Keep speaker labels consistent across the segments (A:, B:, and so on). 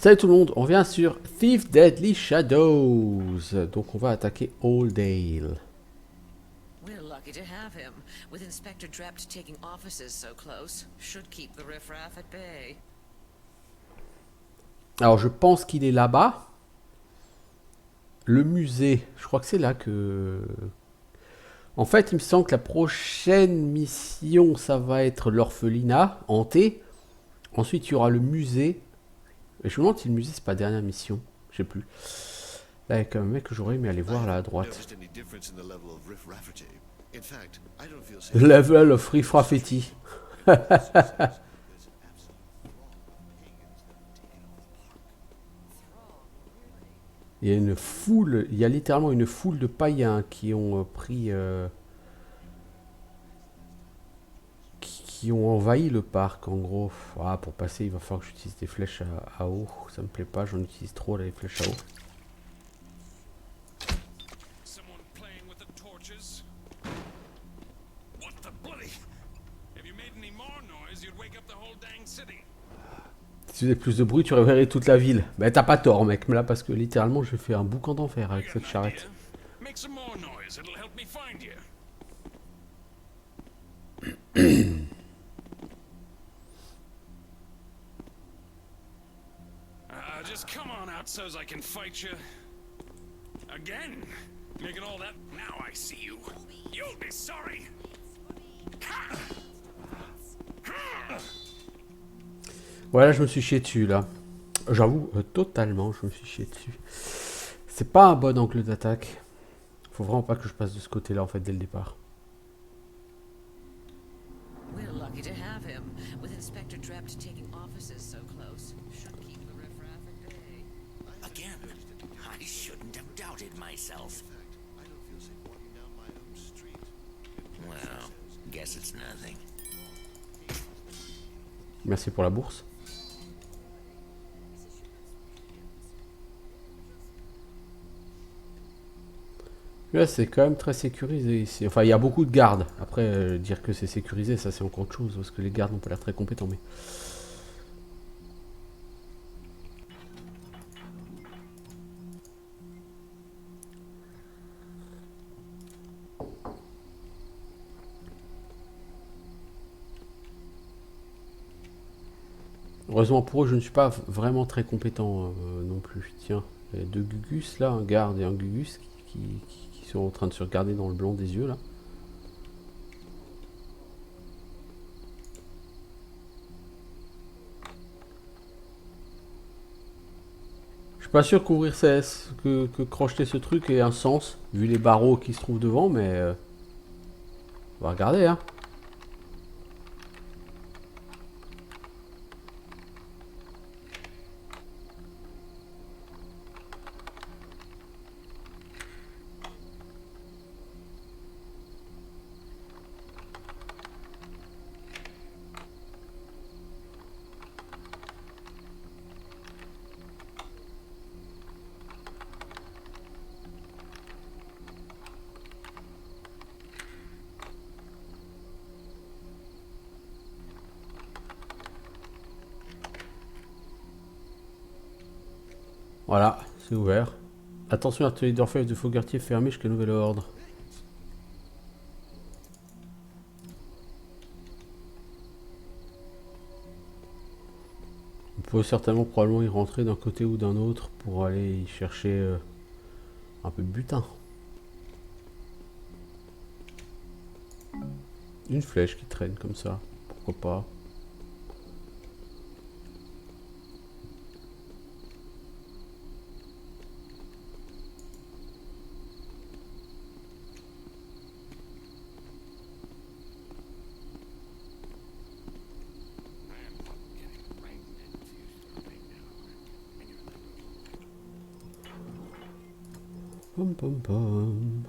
A: Salut tout le monde, on vient sur Thief Deadly Shadows. Donc on va attaquer Oldale.
B: We're lucky to have him. With Inspector Drept taking offices so close, should keep the riffraff at bay.
A: Alors je pense qu'il est là-bas. Le musée, je crois que c'est là que... En fait, il me semble que la prochaine mission, ça va être l'orphelinat hanté. Ensuite, il y aura le musée. Et je me demande si le musée, c'est pas la dernière mission. Je sais plus. Là, il y a quand même un mec que j'aurais aimé aller voir là à droite. Level of riffraffetti. Il y a une foule, il y a littéralement une foule de païens qui ont qui ont envahi le parc en gros. Ah, pour passer, il va falloir que j'utilise des flèches à eau. Ça me plaît pas, j'en utilise trop là, les flèches à eau. Si tu faisais plus de bruit, tu réveillerais toute la ville. Bah t'as pas tort mec, mais là parce que littéralement je fais un boucan d'enfer avec cette charrette.
C: Just come on out so's I can fight you. Again? Making all that. Now I see you. You'll be sorry.
A: Voilà, je me suis chié dessus là. J'avoue, totalement, je me suis chié dessus. C'est pas un bon angle d'attaque. Faut vraiment pas que je passe de ce côté-là en fait dès le départ.
B: We're lucky to have him. With Inspector Drept taking offices so close, should keep the riffraff at bay.
D: Again, I shouldn't have doubted myself. Well, guess it's nothing.
A: Merci pour la bourse. Là, c'est quand même très sécurisé ici. Enfin, il y a beaucoup de gardes. Après, dire que c'est sécurisé, ça c'est encore autre chose, parce que les gardes n'ont pas l'air très compétents. Mais... heureusement pour eux, je ne suis pas vraiment très compétent non plus. Tiens, il y a deux Gugus là, un garde et un Gugus qui sont en train de se regarder dans le blanc des yeux là. Je suis pas sûr qu'ouvrir que crocheter ce truc ait un sens, vu les barreaux qui se trouvent devant, mais on va regarder hein. Voilà, c'est ouvert. Attention, atelier d'orfèvre de Fogartier fermé jusqu'à nouvel ordre. On peut certainement probablement y rentrer d'un côté ou d'un autre pour aller y chercher un peu de butin. Une flèche qui traîne comme ça, pourquoi pas. Pom pom pom.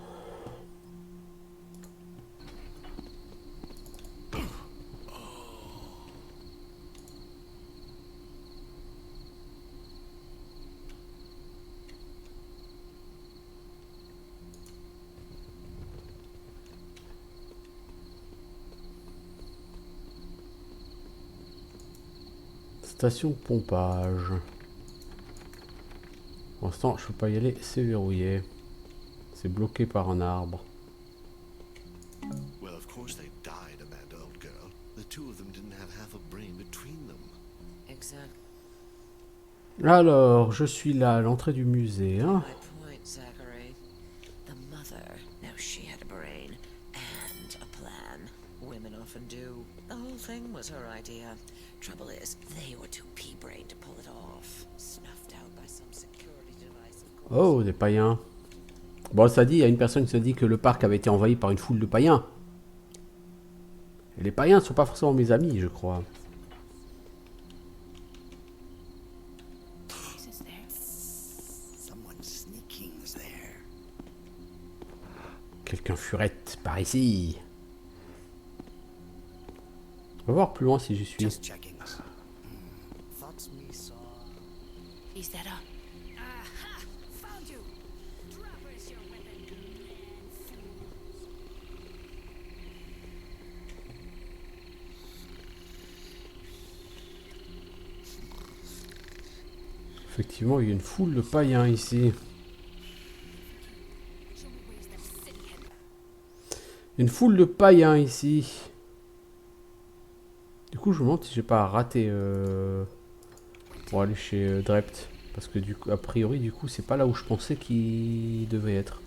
A: Station de pompage. Pour l'instant, je peux pas y aller, c'est verrouillé. C'est bloqué par un arbre.
E: Well, of course they died of that old girl. The two of them didn't have half a brain between them.
B: Exactly
A: Alors, je suis là, à l'entrée du musée. Hein.
B: my point, Zachary. The mother, now she had a brain and a plan. Women often do. The whole thing was her idea. Trouble is, they were too pea-brained to pull it off. Snuffed out by some security device, of course.
A: Oh, des païens. Bon, ça dit, il y a une personne qui se dit que le parc avait été envahi par une foule de païens. Et les païens ne sont pas forcément mes amis, je crois.
D: Someone sneaking's there.
A: Quelqu'un furette par ici. On va voir plus loin si j'y suis.
D: Just checking. Thoughts me saw.
F: Is that up? Aha! Found you! Drop us your weapon, man fool.
A: Effectivement, il y a une foule de païens ici.
F: Show me where's that city head.
A: Une foule de païens ici. Du coup, je me demande si j'ai pas raté pour aller chez Drept. Parce que du coup, a priori, du coup, c'est pas là où je pensais qu'il devait être.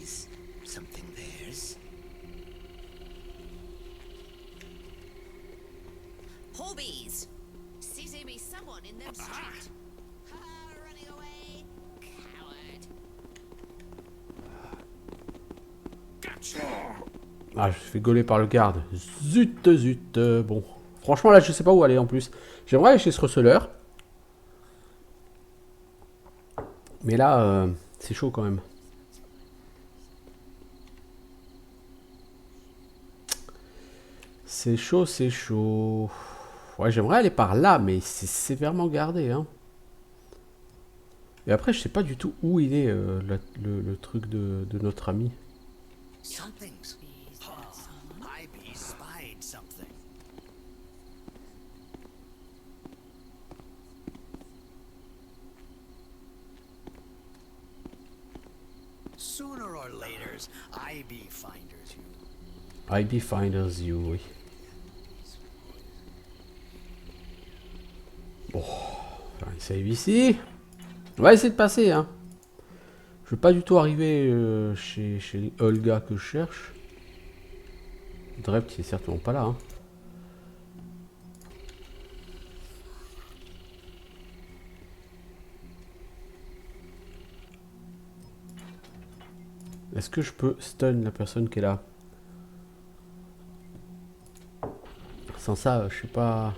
D: Is something theirs?
B: Hobbies!
F: Sees me someone in them street. Running away, coward.
A: Ah, je me fais gauler par le garde. Zut, zut. Bon. Franchement, là, je sais pas où aller en plus. J'aimerais aller chez ce receleur. Mais là, c'est chaud quand même. C'est chaud, c'est chaud. Ouais, j'aimerais aller par là, mais c'est sévèrement gardé. Hein. Et après, je sais pas du tout où il est, le truc de notre ami.
D: Something's. Ivy spied something. Sooner or later, Ivy finders you.
A: IB Finders You, oui. Bon, on va faire un save ici. On va essayer de passer, hein. Je veux pas du tout arriver chez Olga que je cherche. Drept, il est certainement pas là, hein. Est-ce que je peux stun la personne qui est là? Sans ça, je sais pas.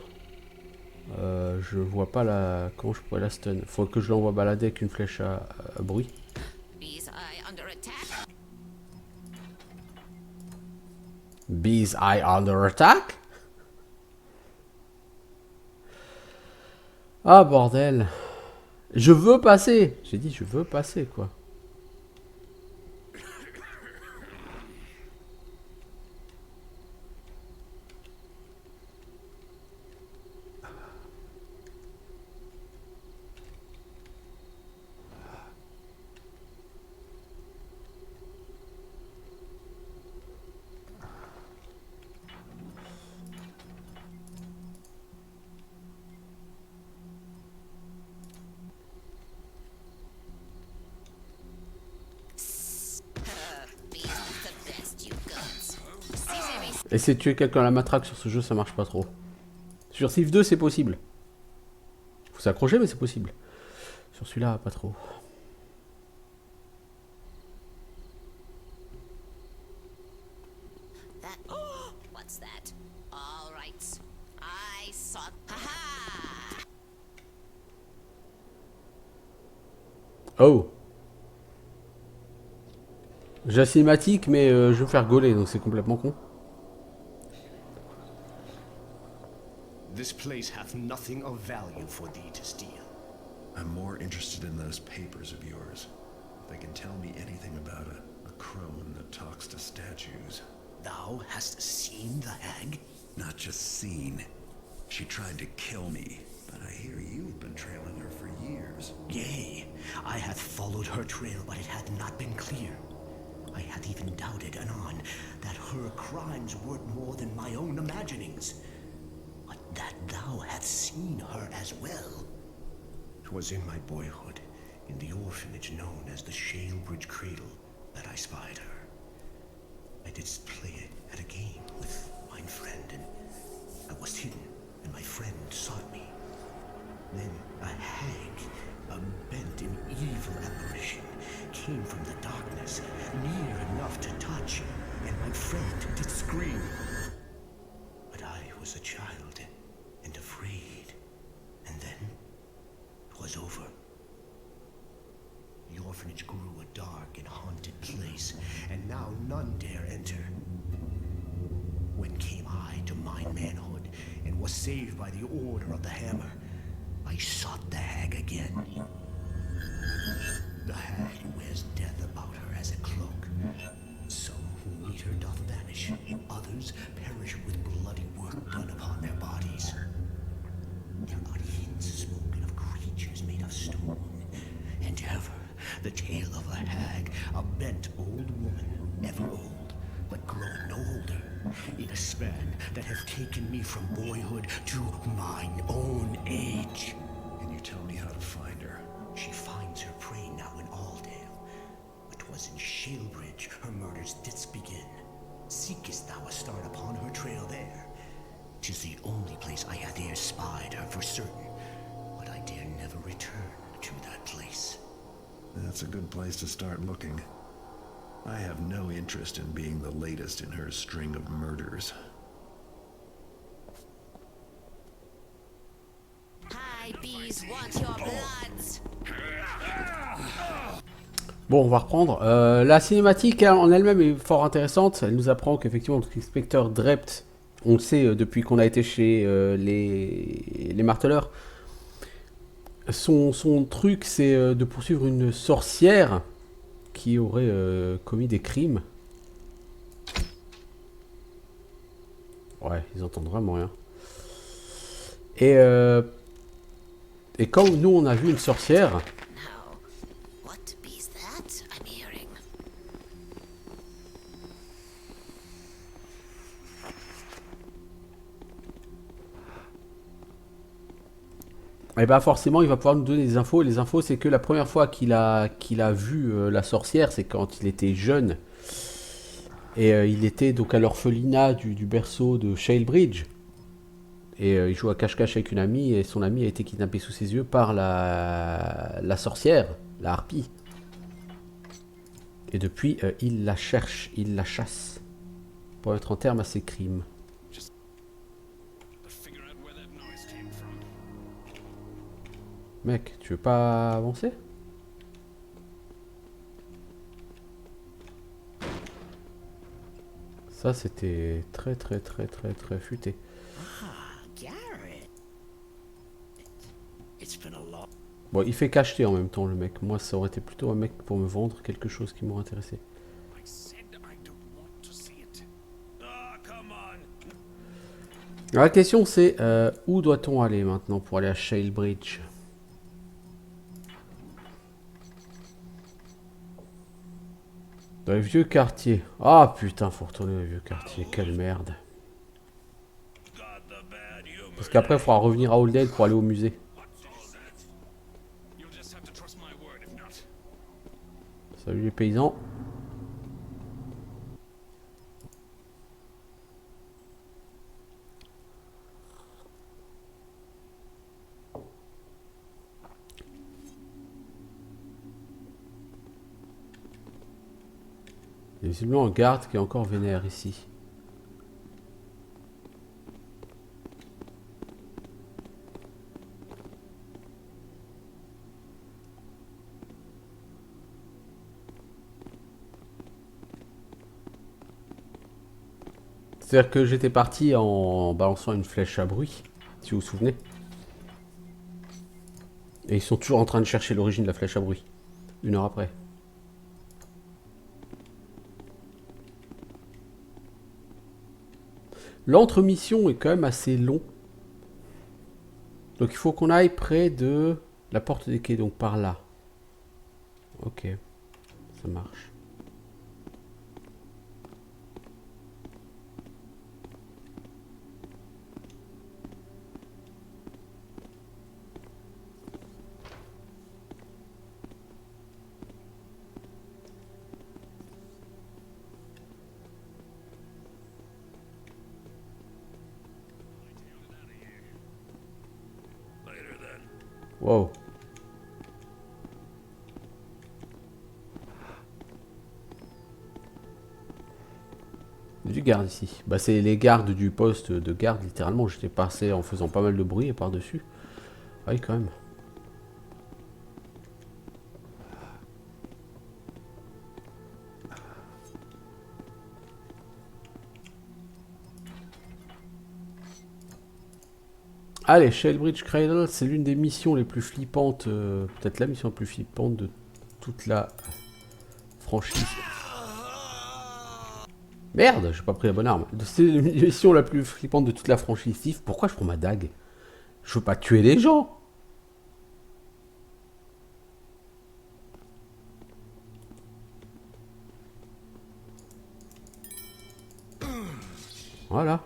A: Je vois pas la. Comment je pourrais la stun? Faut que je l'envoie balader avec une flèche à bruit.
B: Bee's Eye under attack?
A: Bee's Eye under attack? Ah bordel. Je veux passer. J'ai dit je veux passer quoi.
B: Bee's the best you got.
A: Essayer de tuer quelqu'un à la matraque sur ce jeu, ça marche pas trop. Sur Civ 2, c'est possible. Faut s'accrocher, mais c'est possible. Sur celui-là, pas trop.
B: That. Oh, what's that? All right. I saw. Haha!
A: Oh. J'ai la cinématique, mais je vais me faire gauler, donc c'est complètement con.
E: This place hath nothing of value for thee to steal.
G: I'm more interested in those papers of yours. If they can tell me anything about a crone that talks to statues.
D: Thou hast seen the hag?
G: Not just seen. She tried to kill me, but I hear you've been trailing her for years.
D: Yea, I had followed her trail, but it had not been clear. I had even doubted anon that her crimes weren't more than my own imaginings. But that thou hadst seen her as well. 'Twas in my boyhood, in the orphanage known as the Shalebridge Cradle, that I spied her. I didst play at a game with mine friend, and I was hidden, and my friend sought me. Then a hag, a bent in evil apparition, came from the darkness, near enough to touch, and my friend did scream. But I was a child, and afraid, and then 'twas over. The orphanage grew a dark and haunted place, and now none dare enter. When came I to mine manhood, and was saved by the order of the Hammer, I sought the hag again. The hag wears death about her as a cloak. Some who meet her doth vanish, others perish with bloody work done upon their bodies. There are hints spoken of creatures made of stone, and ever the tale of a hag, a bent old woman, never old, but grown no older, in a span that hath taken me from boyhood to mine own age.
G: Can you tell me how to find her?
D: She finds her prey now in Aldale, but 'twas in Shalebridge her murders didst begin. Seekest thou a start upon her trail there? 'Tis the only place I had ere spied her for certain, but I dare never return to that place.
G: That's a good place to start looking. I have no interest in being the latest in her string of murders.
F: High bees want your bloods.
A: Bon, on va reprendre. La cinématique hein, en elle-même est fort intéressante. Elle nous apprend qu'effectivement, l'inspecteur Drept, on le sait depuis qu'on a été chez les marteleurs, son truc c'est de poursuivre une sorcière qui aurait commis des crimes. Ouais, ils entendent vraiment rien. Et comme nous on a vu une sorcière,
B: Now, what be's that I'm hearing?
A: et bah forcément il va pouvoir nous donner des infos. Et les infos c'est que la première fois qu'il a vu la sorcière, c'est quand il était jeune. Et il était donc à l'orphelinat du berceau de Shalebridge. Et il joue à cache-cache avec une amie, et son amie a été kidnappée sous ses yeux par la sorcière, la harpie. Et depuis, il la cherche, il la chasse, pour mettre un terme à ses crimes.
C: Figure out where that noise came from.
A: Mec, tu veux pas avancer? Ça, c'était très futé.
D: Garrett. It's been a long...
A: Bon, il fait cacheter en même temps, le mec. Moi, ça aurait été plutôt un mec pour me vendre quelque chose qui m'aurait intéressé.
C: I said I don't want to see it. Ah, come on.
A: Alors, la question, c'est où doit-on aller maintenant pour aller à Shalebridge? Dans les vieux quartiers. Ah putain, faut retourner dans les vieux quartiers. Quelle merde. Parce qu'après, il faudra revenir à Oldale pour aller au musée.
C: You'll just have to trust my word if not.
A: Salut les paysans. Il y a visiblement un garde qui est encore vénère ici. C'est-à-dire que j'étais parti en balançant une flèche à bruit, si vous vous souvenez. Et ils sont toujours en train de chercher l'origine de la flèche à bruit. 1 heure après. L'entre-mission est quand même assez long. Donc il faut qu'on aille près de la porte des quais, donc par là. Ok, ça marche.
C: Later then.
A: Wow. Du garde ici. Bah c'est les gardes du poste de garde littéralement. J'étais passé en faisant pas mal de bruit et par-dessus. Ah oui quand même. Allez, Shellbridge Cradle, c'est l'une des missions les plus flippantes, peut-être la mission la plus flippante de toute la franchise. Merde, j'ai pas pris la bonne arme. C'est la mission la plus flippante de toute la franchise. Steve, pourquoi je prends ma dague? Je veux pas tuer les gens. Voilà.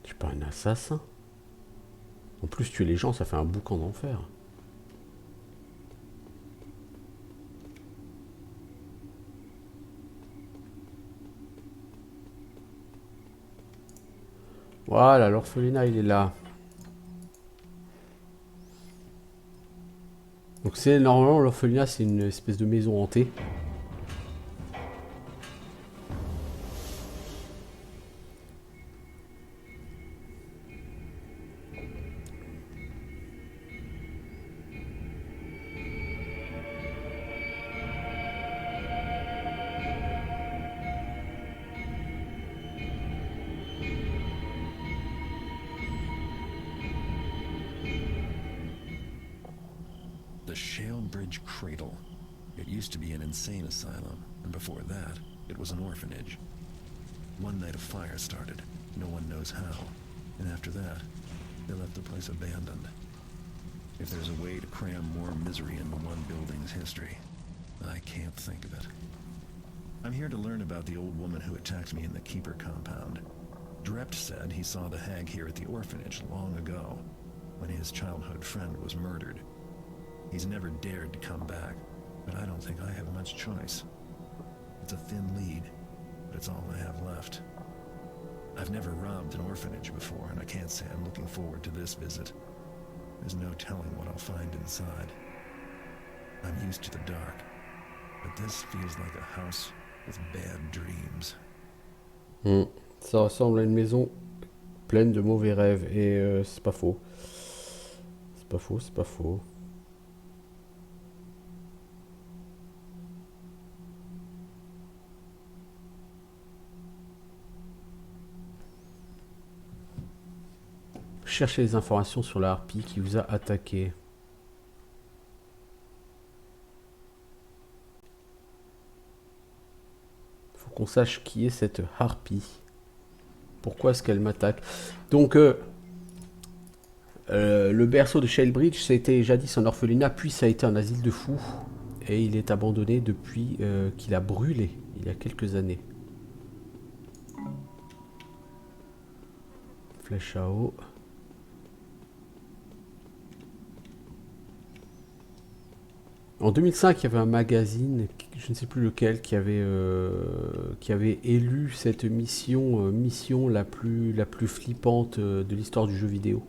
A: Je suis pas un assassin. En plus, tuer les gens, ça fait un boucan d'enfer. Voilà, l'orphelinat, il est là. Donc c'est normalement l'orphelinat, c'est une espèce de maison hantée.
G: The Shalebridge Cradle. It used to be an insane asylum, and before that, it was an orphanage. One night a fire started, no one knows how, and after that, they left the place abandoned. If there's a way to cram more misery into one building's history, I can't think of it. I'm here to learn about the old woman who attacked me in the Keeper compound. Drept said he saw the hag here at the orphanage long ago, when his childhood friend was murdered. He's never dared to come back, but I don't think I have much choice. It's a thin lead, but it's all I have left. I've never robbed an orphanage before, and I can't say I'm looking forward to this visit. There's no telling what I'll find inside. I'm used to the dark, but this feels like a house with bad dreams.
A: Ça ressemble à une maison pleine de mauvais rêves, et c'est pas faux. C'est pas faux, c'est pas faux. Cherchez les informations sur la harpie qui vous a attaqué. Faut qu'on sache qui est cette harpie. Pourquoi est-ce qu'elle m'attaque? Donc, le berceau de Shalebridge, c'était jadis un orphelinat, puis ça a été un asile de fous. Et il est abandonné depuis qu'il a brûlé, il y a quelques années. Flèche à eau. En 2005, il y avait un magazine, je ne sais plus lequel, qui avait élu cette mission, mission la plus flippante de l'histoire du jeu vidéo.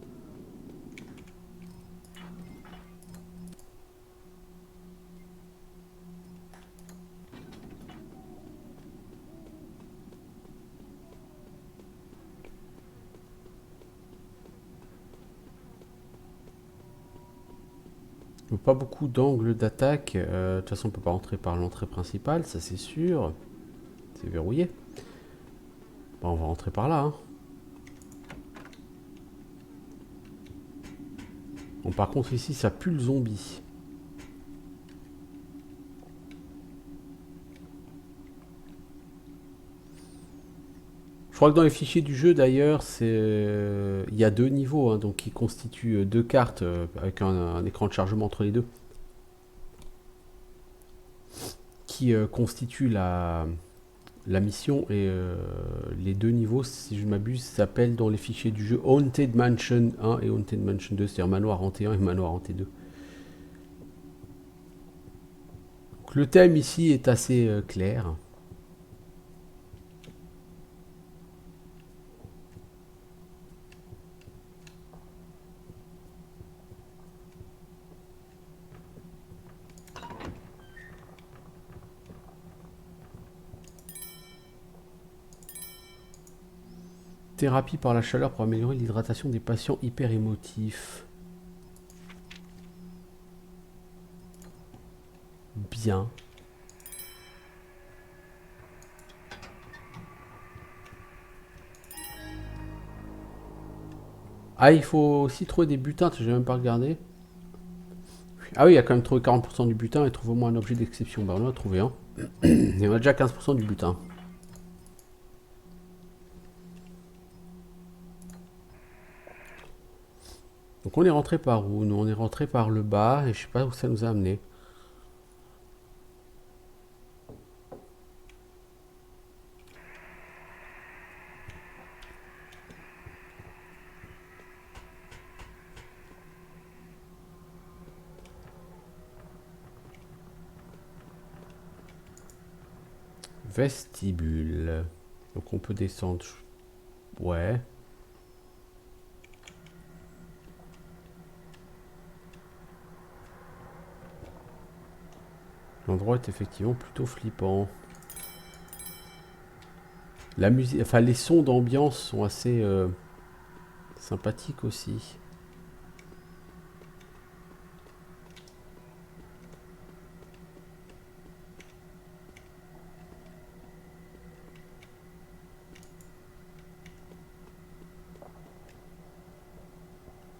A: Pas beaucoup d'angles d'attaque. De toute façon, on peut pas rentrer par l'entrée principale, ça c'est sûr. C'est verrouillé. Bon, on va rentrer par là. Hein. Bon, par contre, ici, ça pue le zombie. Je crois que dans les fichiers du jeu d'ailleurs, il y a 2 niveaux, hein, donc qui constituent 2 cartes avec un écran de chargement entre les deux. Qui constituent la mission et les 2 niveaux, si je ne m'abuse, s'appellent dans les fichiers du jeu Haunted Mansion 1 et Haunted Mansion 2, c'est-à-dire Manoir Hanté 1 et Manoir Hanté 2. Donc, le thème ici est assez clair. Thérapie par la chaleur pour améliorer l'hydratation des patients hyper émotifs. Bien. Ah, il faut aussi trouver des butins, j'ai même pas regardé. Ah oui, il y a quand même trouvé 40% du butin et trouve au moins un objet d'exception. Bah on en a trouvé un. Et on a déjà 15% du butin. Donc on est rentré par où? Nous on est rentré par le bas et je sais pas où ça nous a amené. Vestibule. Donc on peut descendre. Ouais. L'endroit est effectivement plutôt flippant. La musique, enfin les sons d'ambiance sont assez sympathiques aussi.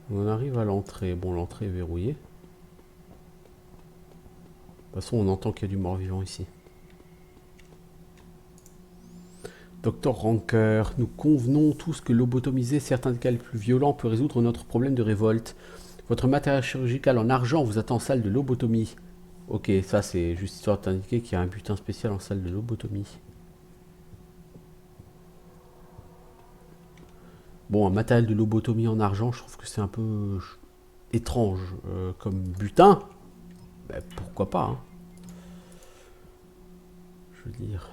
A: On arrive à l'entrée. Bon, l'entrée est verrouillée. De toute façon, on entend qu'il y a du mort-vivant ici. Docteur Ranker, nous convenons tous que lobotomiser certains des cas les plus violents peut résoudre notre problème de révolte. Votre matériel chirurgical en argent vous attend en salle de lobotomie. Ok, ça c'est juste histoire d'indiquer qu'il y a un butin spécial en salle de lobotomie. Bon, un matériel de lobotomie en argent, je trouve que c'est un peu étrange comme butin. Ben, pourquoi pas, hein. Je veux dire...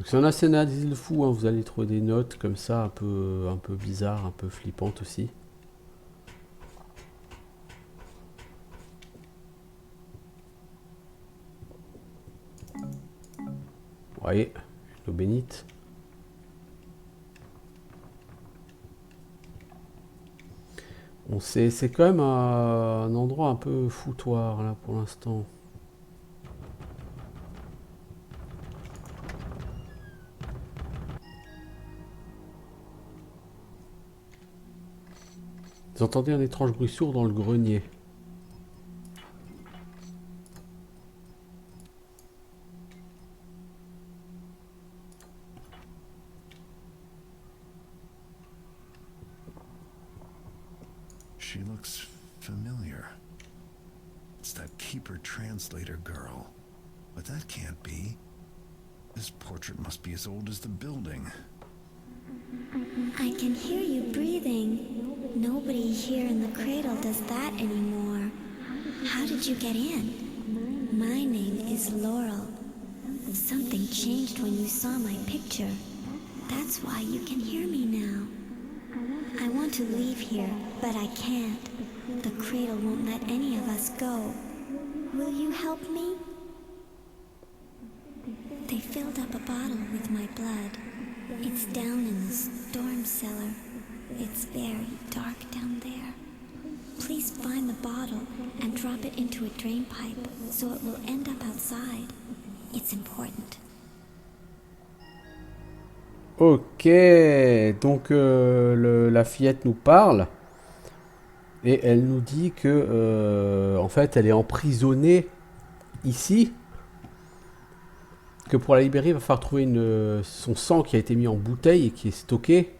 A: C'est un assez analyse de fou, hein. Vous allez trouver des notes comme ça, un peu bizarres, un peu flippantes aussi. Vous voyez, l'eau bénite. Bon, c'est quand même un endroit un peu foutoir là pour l'instant. Vous entendez un étrange bruit sourd dans le grenier.
G: She looks familiar. It's that keeper translator girl. But that can't be. This portrait must be as old as the building.
H: I can hear you breathing. Nobody here in the cradle does that anymore. How did you get in? My name is Laurel. Something changed when you saw my picture. That's why you can hear me now. I want to leave here, but I can't. The cradle won't let any of us go. Will you help me? They filled up a bottle with my blood. It's down in the storm cellar. It's very dark down there. Please find the bottle and drop it into a drain pipe so it will end up outside. It's important.
A: Ok, donc la fillette nous parle et elle nous dit que en fait elle est emprisonnée ici, que pour la libérer il va falloir trouver son sang qui a été mis en bouteille et qui est stocké,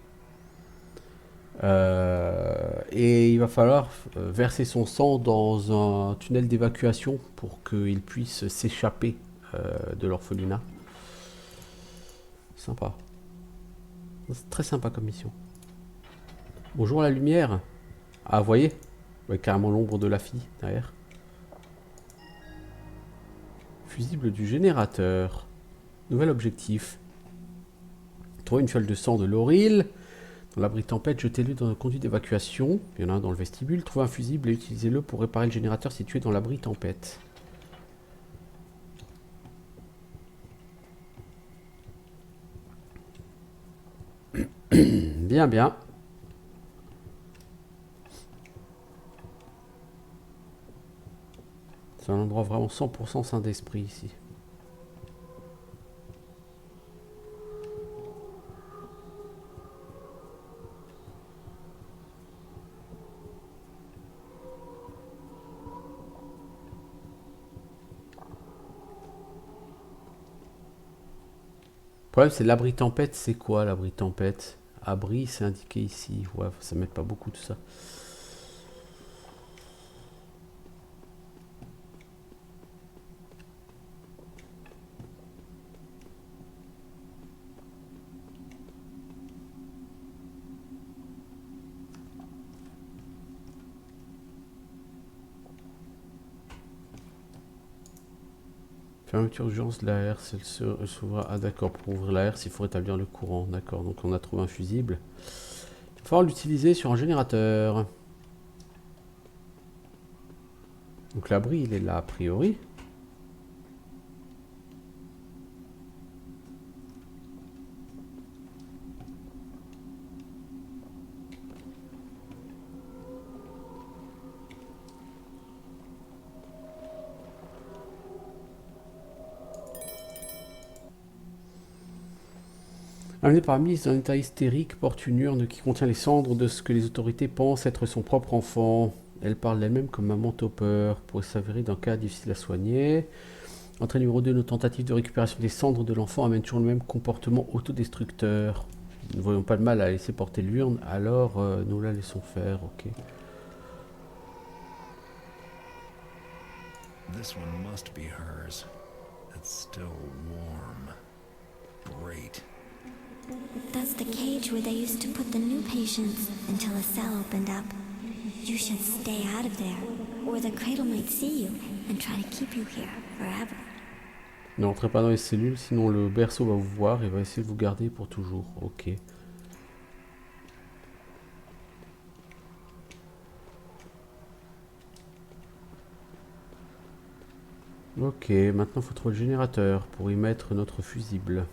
A: et il va falloir verser son sang dans un tunnel d'évacuation pour qu'il puisse s'échapper de l'orphelinat. Sympa. C'est très sympa comme mission. Bonjour la lumière. Ah, vous voyez, ouais, carrément l'ombre de la fille derrière. Fusible du générateur. Nouvel objectif. Trouver une fiole de sang de Laurel. Dans l'abri tempête, jetez-le dans un conduit d'évacuation. Il y en a un dans le vestibule. Trouvez un fusible et utilisez-le pour réparer le générateur situé dans l'abri tempête. Bien, bien. C'est un endroit vraiment 100% sain d'esprit ici. Le problème c'est l'abri tempête, c'est quoi l'abri tempête? Abri, c'est indiqué ici. Ouais, ça m'aide pas beaucoup tout ça. Fermeture d'urgence de la herse, elle s'ouvre. Ah d'accord, pour ouvrir la herse, il faut rétablir le courant. D'accord, donc on a trouvé un fusible. Il va falloir l'utiliser sur un générateur. Donc l'abri, il est là a priori. Amené par Miss dans un état hystérique, porte une urne qui contient les cendres de ce que les autorités pensent être son propre enfant. Elle parle d'elle-même comme maman Topper, pourrait s'avérer d'un cas difficile à soigner. Entrée numéro 2, nos tentatives de récupération des cendres de l'enfant amènent toujours le même comportement autodestructeur. Nous ne voyons pas de mal à laisser porter l'urne, alors nous la laissons faire, ok.
G: This one must be hers. It's still warm. Great.
H: That's the cage where they used to put the new patients until a cell opened up. You should stay out of there, or the cradle might see you and try to keep you here forever.
A: N'entrez pas dans les cellules, sinon le berceau va vous voir et va essayer de vous garder pour toujours. Ok. Ok, maintenant il faut trouver le générateur pour y mettre notre fusible.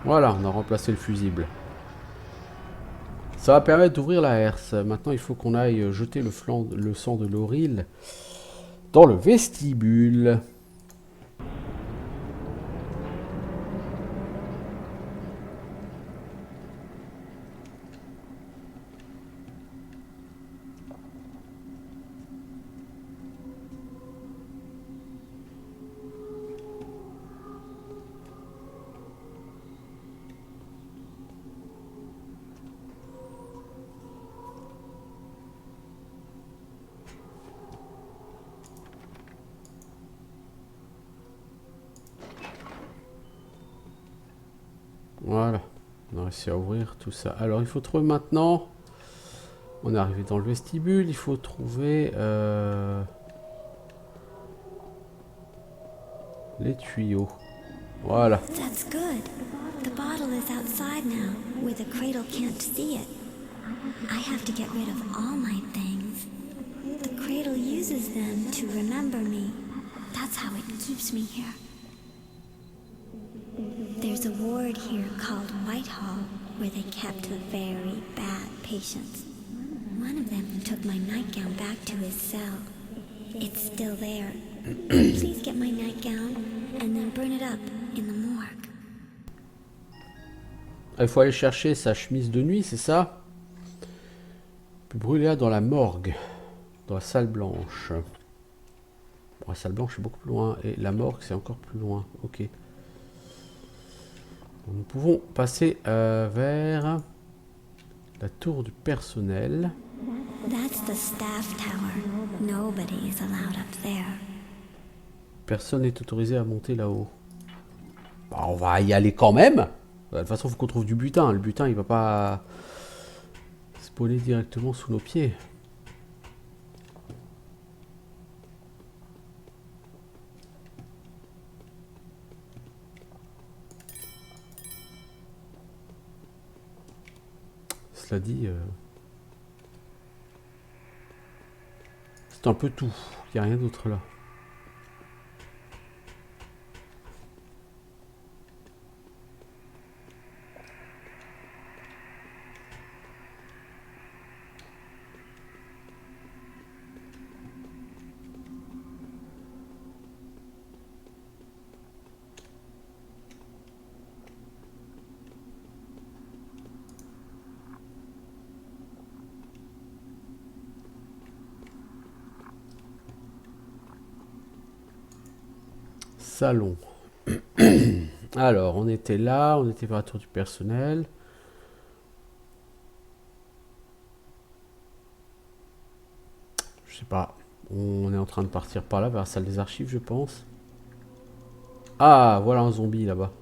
A: Voilà, on a remplacé le fusible. Ça va permettre d'ouvrir la herse. Maintenant, il faut qu'on aille jeter le sang de Laurel dans le vestibule. Voilà, on a réussi à ouvrir tout ça. Alors il faut trouver maintenant, on est arrivé dans le vestibule, il faut trouver les tuyaux. Voilà.
H: That's good. The bottle is outside now, where the cradle can't see it. I have to get rid of all my things. The cradle uses them to remember me. That's how it keeps me here. There's a ward here called Whitehall, where they kept the very bad patients. One of them took my nightgown back to his cell. It's still there. Please get my nightgown and then burn it up in the morgue.
A: Il faut aller chercher sa chemise de nuit, c'est ça? Puis brûler dans la morgue, dans la salle blanche. Bon, la salle blanche est beaucoup plus loin et la morgue c'est encore plus loin. Ok. Nous pouvons passer vers la tour du personnel.
H: That's the staff tower. Nobody is allowed up there.
A: Personne n'est autorisé à monter là-haut. Bah, on va y aller quand même. De toute façon, il faut qu'on trouve du butin. Le butin, il va pas spawner directement sous nos pieds. Cela dit, c'est un peu tout. Il n'y a rien d'autre là. Salon. Alors, on était là, on était vers la tour du personnel. Je sais pas. On est en train de partir par là, vers la salle des archives, je pense. Ah, voilà un zombie là-bas.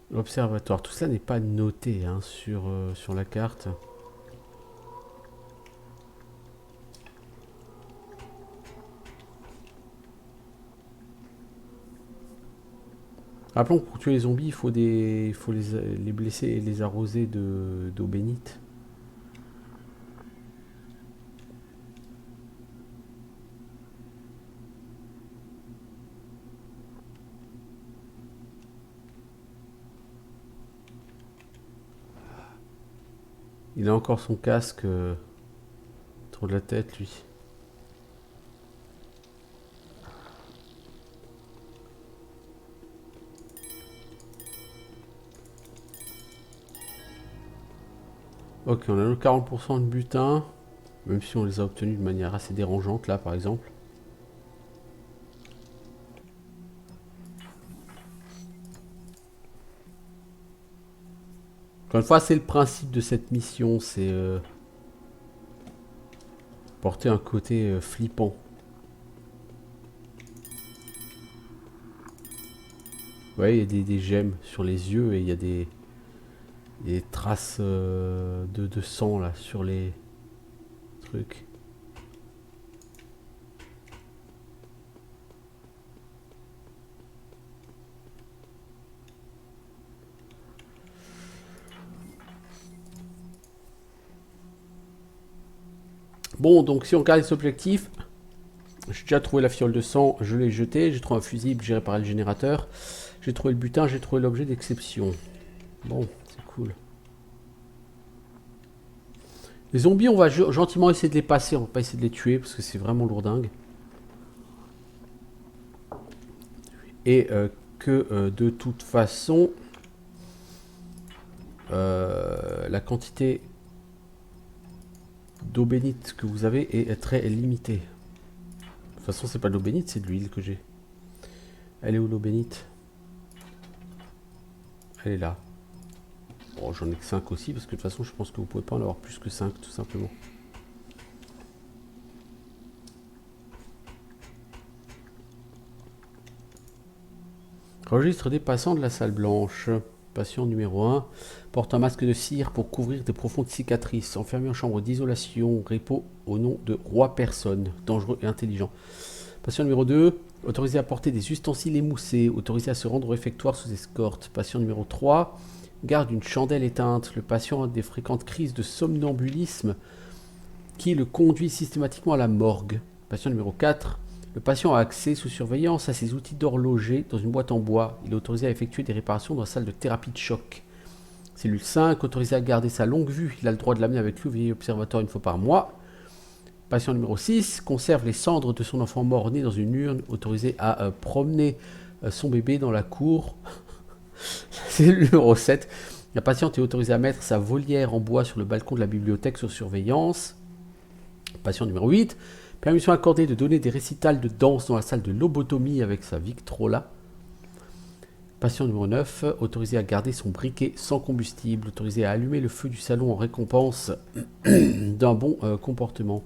A: L'observatoire. Tout ça n'est pas noté hein, sur la carte. Rappelons que pour tuer les zombies, il faut les blesser et les arroser d'eau bénite. Il a encore son casque autour de la tête, lui. Ok, on a nos 40% de butin, même si on les a obtenus de manière assez dérangeante, là, par exemple. Encore une fois, c'est le principe de cette mission, c'est porter un côté flippant. Vous voyez, il y a des gemmes sur les yeux et il y a des traces de sang là sur les trucs. Bon, donc si on regarde les objectifs, j'ai déjà trouvé la fiole de sang, je l'ai jetée, j'ai trouvé un fusible, j'ai réparé le générateur, j'ai trouvé le butin, j'ai trouvé l'objet d'exception. Bon, c'est cool. Les zombies, on va gentiment essayer de les passer, on va pas essayer de les tuer parce que c'est vraiment lourdingue. Et de toute façon, la quantité d'eau bénite que vous avez est très limitée. De toute façon, c'est pas de l'eau bénite, c'est de l'huile que j'ai. Elle est où l'eau bénite? Elle est là. Bon, j'en ai que 5 aussi, parce que de toute façon, je pense que vous pouvez pas en avoir plus que 5, tout simplement. Registre des passants de la salle blanche. Patient numéro 1. Porte un masque de cire pour couvrir de profondes cicatrices. Enfermé en chambre d'isolation. Repos au nom de Roi Personne. Dangereux et intelligent. Patient numéro 2. Autorisé à porter des ustensiles émoussés. Autorisé à se rendre au réfectoire sous escorte. Patient numéro 3. garde une chandelle éteinte. Le patient a des fréquentes crises de somnambulisme qui le conduit systématiquement à la morgue. Patient numéro 4. Le patient a accès sous surveillance à ses outils d'horloger dans une boîte en bois. Il est autorisé à effectuer des réparations dans la salle de thérapie de choc. Cellule 5, autorisé à garder sa longue vue. Il a le droit de l'amener avec lui au vieil observatoire une fois par mois. Patient numéro 6, conserve les cendres de son enfant mort-né dans une urne, autorisé à promener son bébé dans la cour. Cellule numéro 7, la patiente est autorisée à mettre sa volière en bois sur le balcon de la bibliothèque sous surveillance. Patient numéro 8, permission accordée de donner des récitals de danse dans la salle de lobotomie avec sa Victrola. Patient numéro 9, autorisé à garder son briquet sans combustible, autorisé à allumer le feu du salon en récompense d'un bon comportement.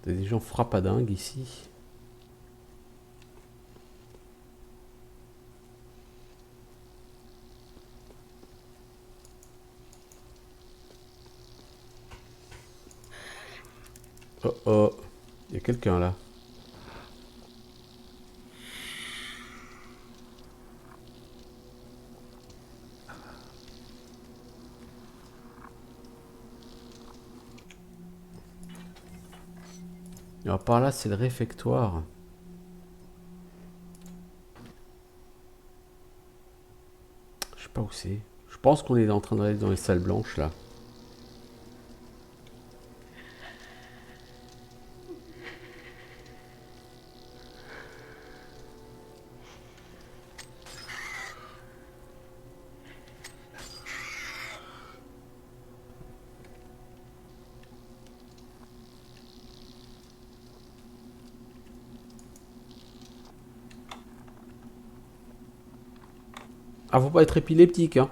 A: Il y a des gens frappadingues ici. Oh oh, il y a quelqu'un là. Alors par là c'est le réfectoire. Je sais pas où c'est. Je pense qu'on est en train d'aller dans les salles blanches là. Ah, faut pas être épileptique, hein.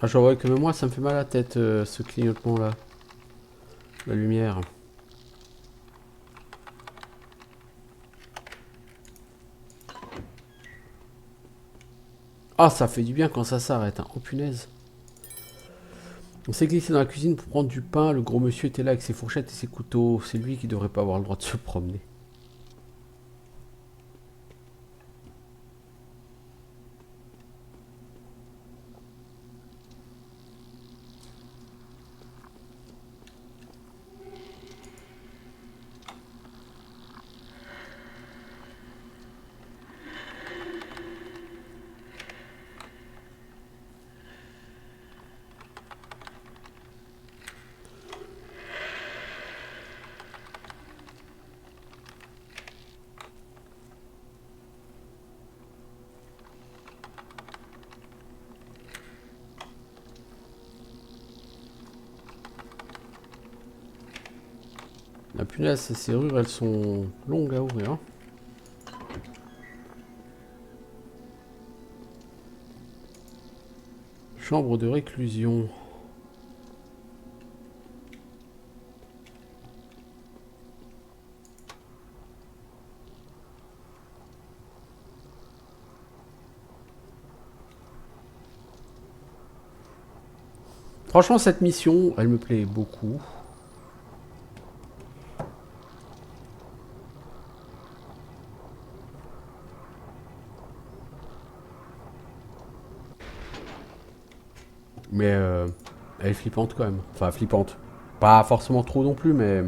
A: Ah, je vois que même moi, ça me fait mal à la tête, ce clignotement-là. La lumière. Ah, ça fait du bien quand ça s'arrête, hein. Oh, punaise. On s'est glissé dans la cuisine pour prendre du pain. Le gros monsieur était là avec ses fourchettes et ses couteaux. C'est lui qui devrait pas avoir le droit de se promener. La punaise, ces serrures, elles sont longues à ouvrir, hein. Chambre de réclusion. Franchement, cette mission, elle me plaît beaucoup. Mais elle est flippante quand même. Enfin, flippante. Pas forcément trop non plus, mais...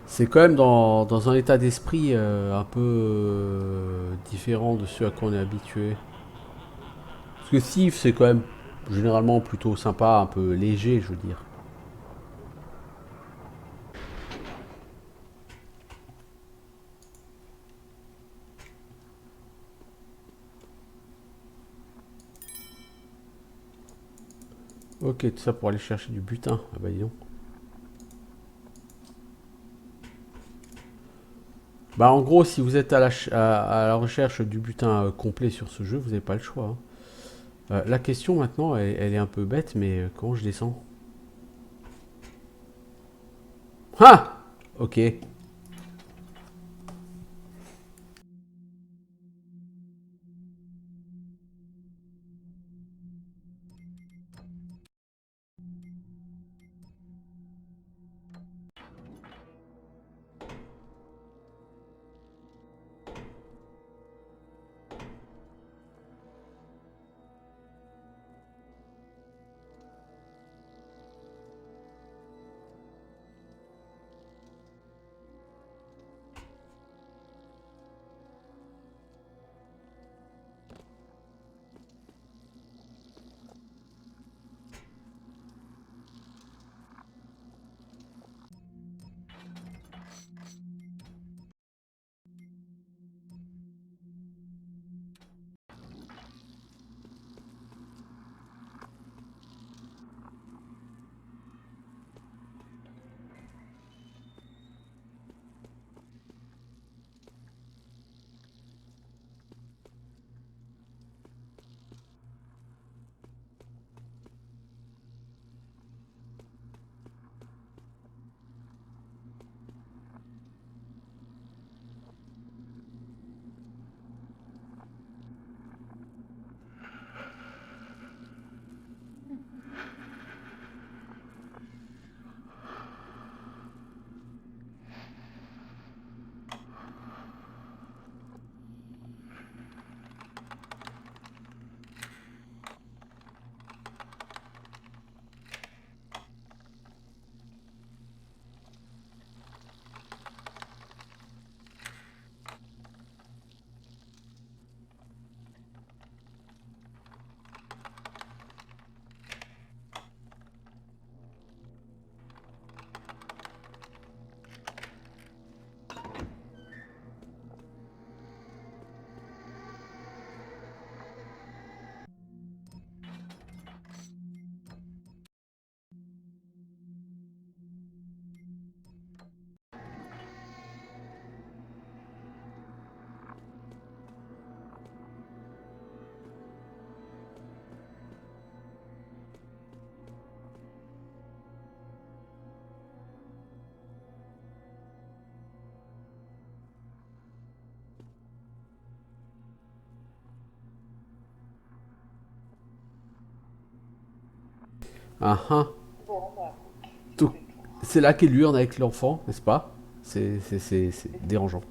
A: C'est quand même dans un état d'esprit un peu différent de ce à quoi on est habitué. Parce que Thief, c'est quand même généralement plutôt sympa, un peu léger, je veux dire. Ok, tout ça pour aller chercher du butin. Ah bah dis donc. Bah en gros, si vous êtes à la recherche du butin complet sur ce jeu, vous n'avez pas le choix, hein. La question maintenant, elle est un peu bête, mais comment je descends? Ah! Ok. Ah ah. Donc, c'est là qu'elle hurle avec l'enfant, n'est-ce pas? C'est dérangeant.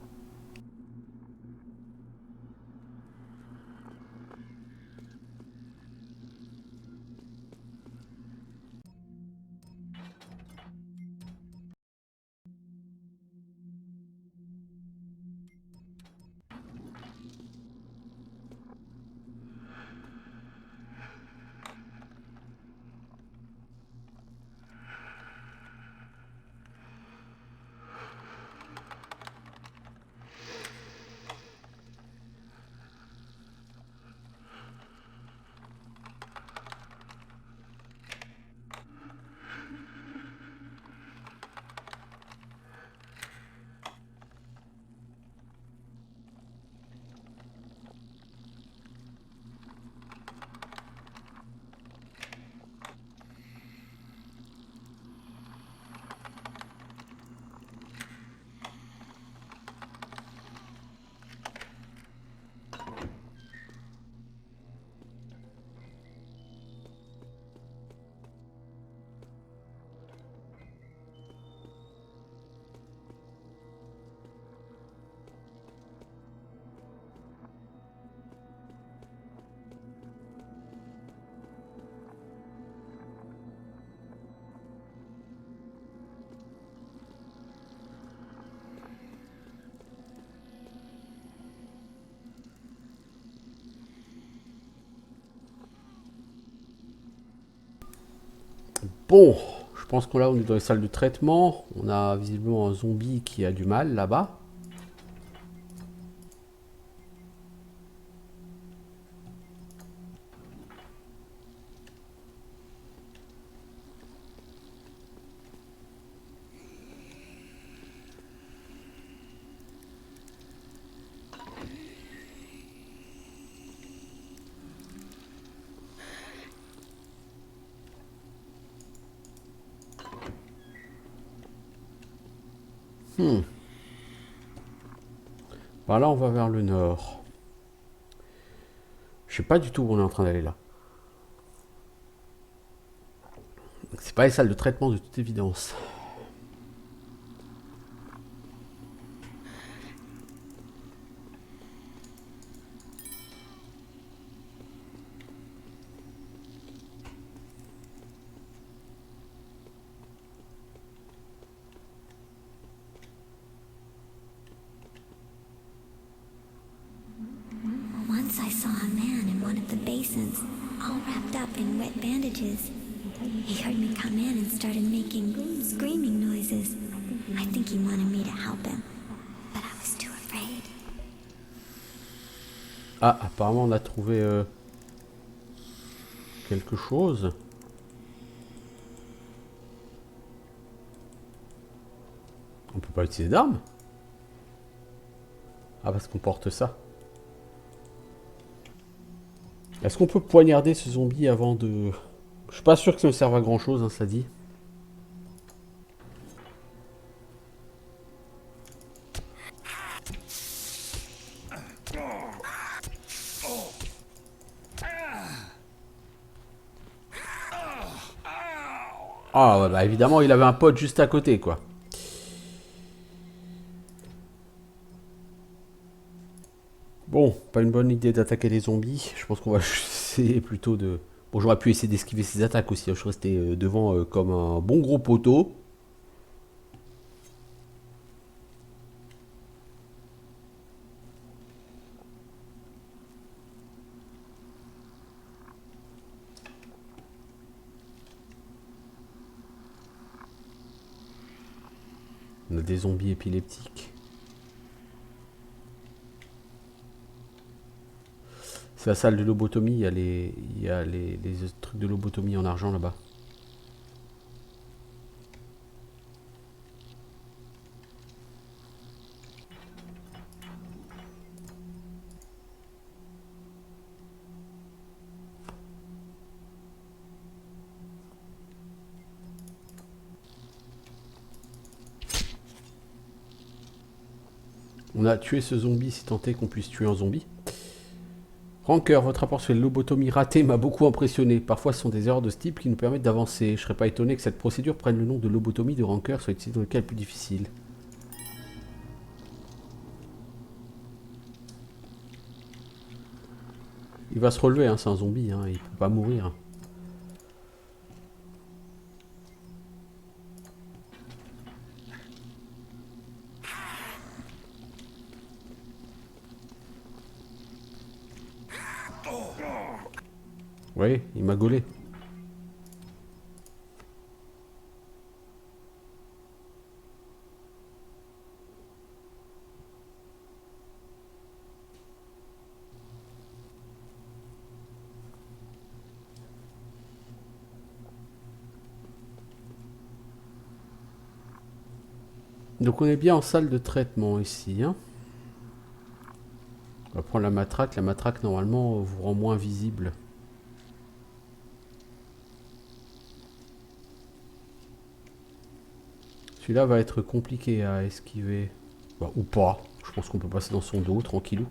A: Bon, je pense que là on est dans les salles de traitement. On a visiblement un zombie qui a du mal là-bas. Par là on va vers le nord. Je sais pas du tout où on est en train d'aller là. C'est pas les salles de traitement de toute évidence.
H: Once I saw a man in one of the basins, all wrapped up in wet bandages. He heard me come in and started making screaming noises. I think he wanted me to help him, but I was too afraid.
A: Ah, apparemment on a trouvé quelque chose. On peut pas utiliser d'armes? Ah, parce qu'on porte ça. Est-ce qu'on peut poignarder ce zombie avant de... Je suis pas sûr que ça me serve à grand chose, hein, ça dit. Ah ouais, bah évidemment il avait un pote juste à côté quoi. Bon, pas une bonne idée d'attaquer les zombies. Je pense qu'on va essayer plutôt de... Bon, j'aurais pu essayer d'esquiver ces attaques aussi. Je suis resté devant comme un bon gros poteau. On a des zombies épileptiques. C'est la salle de lobotomie. Il y a les trucs de lobotomie en argent là-bas. On a tué ce zombie si tant est qu'on puisse tuer un zombie. Rancœur, votre rapport sur les lobotomies ratées m'a beaucoup impressionné. Parfois, ce sont des erreurs de ce type qui nous permettent d'avancer. Je serais pas étonné que cette procédure prenne le nom de lobotomie de Rancœur, soit utilisée dans le cas le plus difficile. Il va se relever, hein, c'est un zombie, hein, il peut pas mourir. Oui, il m'a gaulé. Donc on est bien en salle de traitement ici, hein. On va prendre la matraque. La matraque normalement vous rend moins visible. Celui-là va être compliqué à esquiver. Bah, ou pas. Je pense qu'on peut passer dans son dos, tranquillou.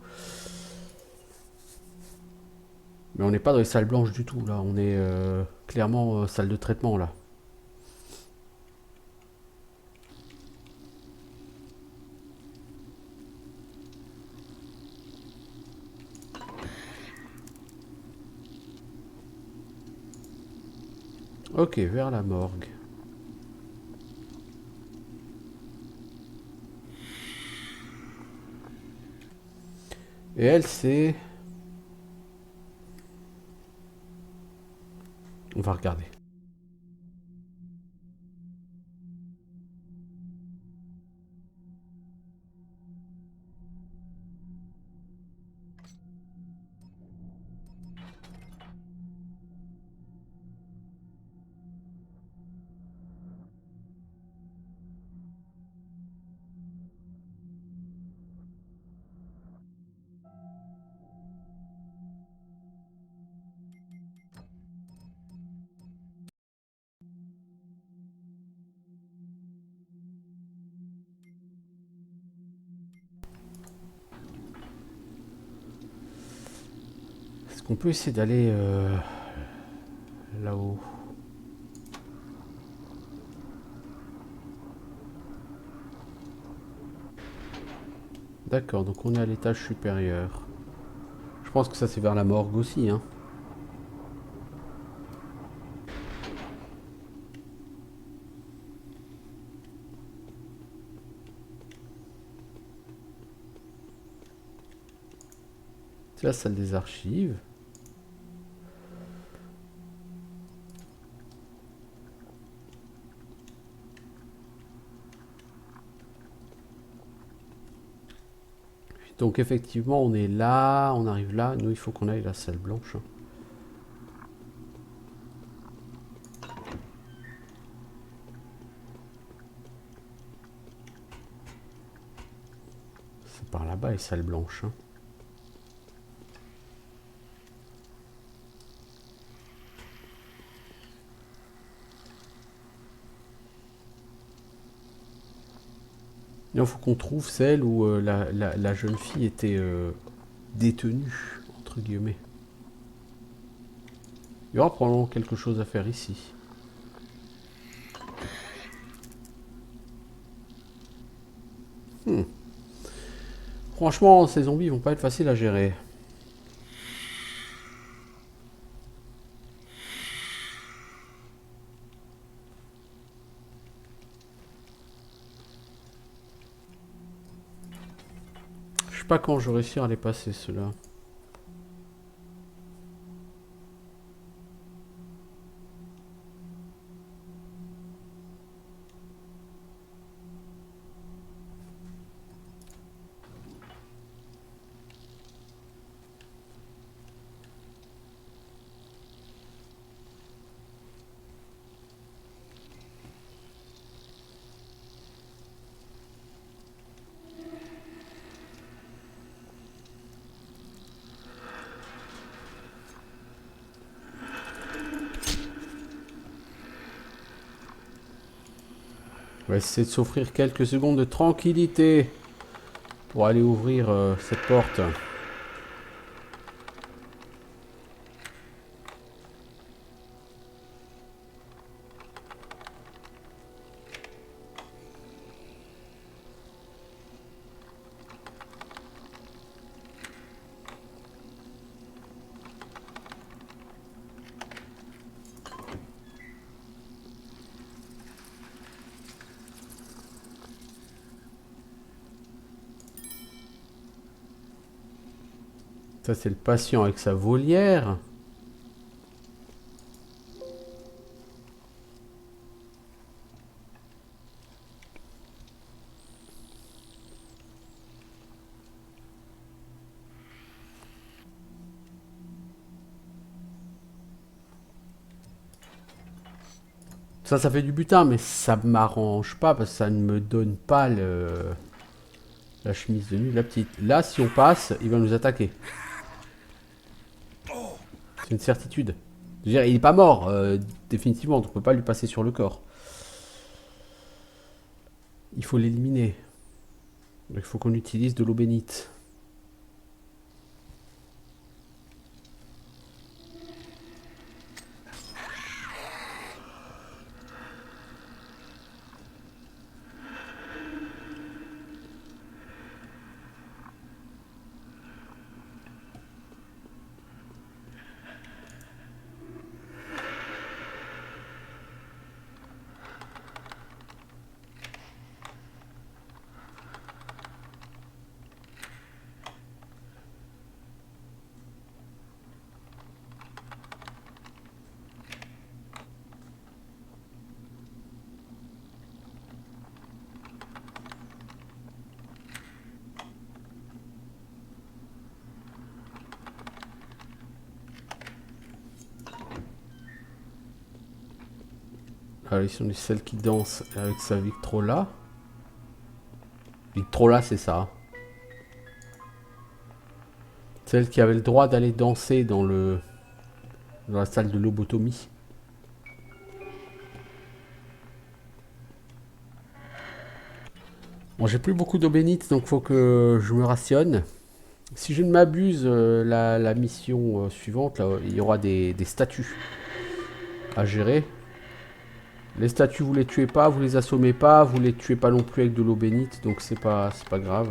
A: Mais on n'est pas dans les salles blanches du tout, là. On est clairement salle de traitement, là. Ok, vers la morgue. Et elle, c'est... On va regarder. Est-ce qu'on peut essayer d'aller là-haut? D'accord, donc on est à l'étage supérieur. Je pense que ça c'est vers la morgue aussi, hein. C'est la salle des archives. Donc effectivement on est là, on arrive là. Nous il faut qu'on aille à la salle blanche. C'est par là-bas les salles blanches. Hein. Il faut qu'on trouve celle où la jeune fille était détenue, entre guillemets. Il y aura probablement quelque chose à faire ici. Franchement, ces zombies vont pas être faciles à gérer. Je sais pas quand je vais réussir à les passer, ceux-là. On va essayer de s'offrir quelques secondes de tranquillité pour aller ouvrir cette porte. Ça, c'est le patient avec sa volière. Ça fait du butin, mais ça m'arrange pas parce que ça ne me donne pas la chemise de nuit, la petite. Là, si on passe, il va nous attaquer. C'est une certitude. Je veux dire, il est pas mort, définitivement, on ne peut pas lui passer sur le corps. Il faut l'éliminer. Il faut qu'on utilise de l'eau bénite. Alors, ici, on est celle qui danse avec sa Victrola. Victrola, c'est ça. Celle qui avait le droit d'aller danser dans la salle de lobotomie. Bon, j'ai plus beaucoup d'eau bénite, donc faut que je me rationne. Si je ne m'abuse, la mission suivante, là, il y aura des statues à gérer. Les statues, vous les tuez pas, vous les assommez pas, vous les tuez pas non plus avec de l'eau bénite, donc c'est pas grave.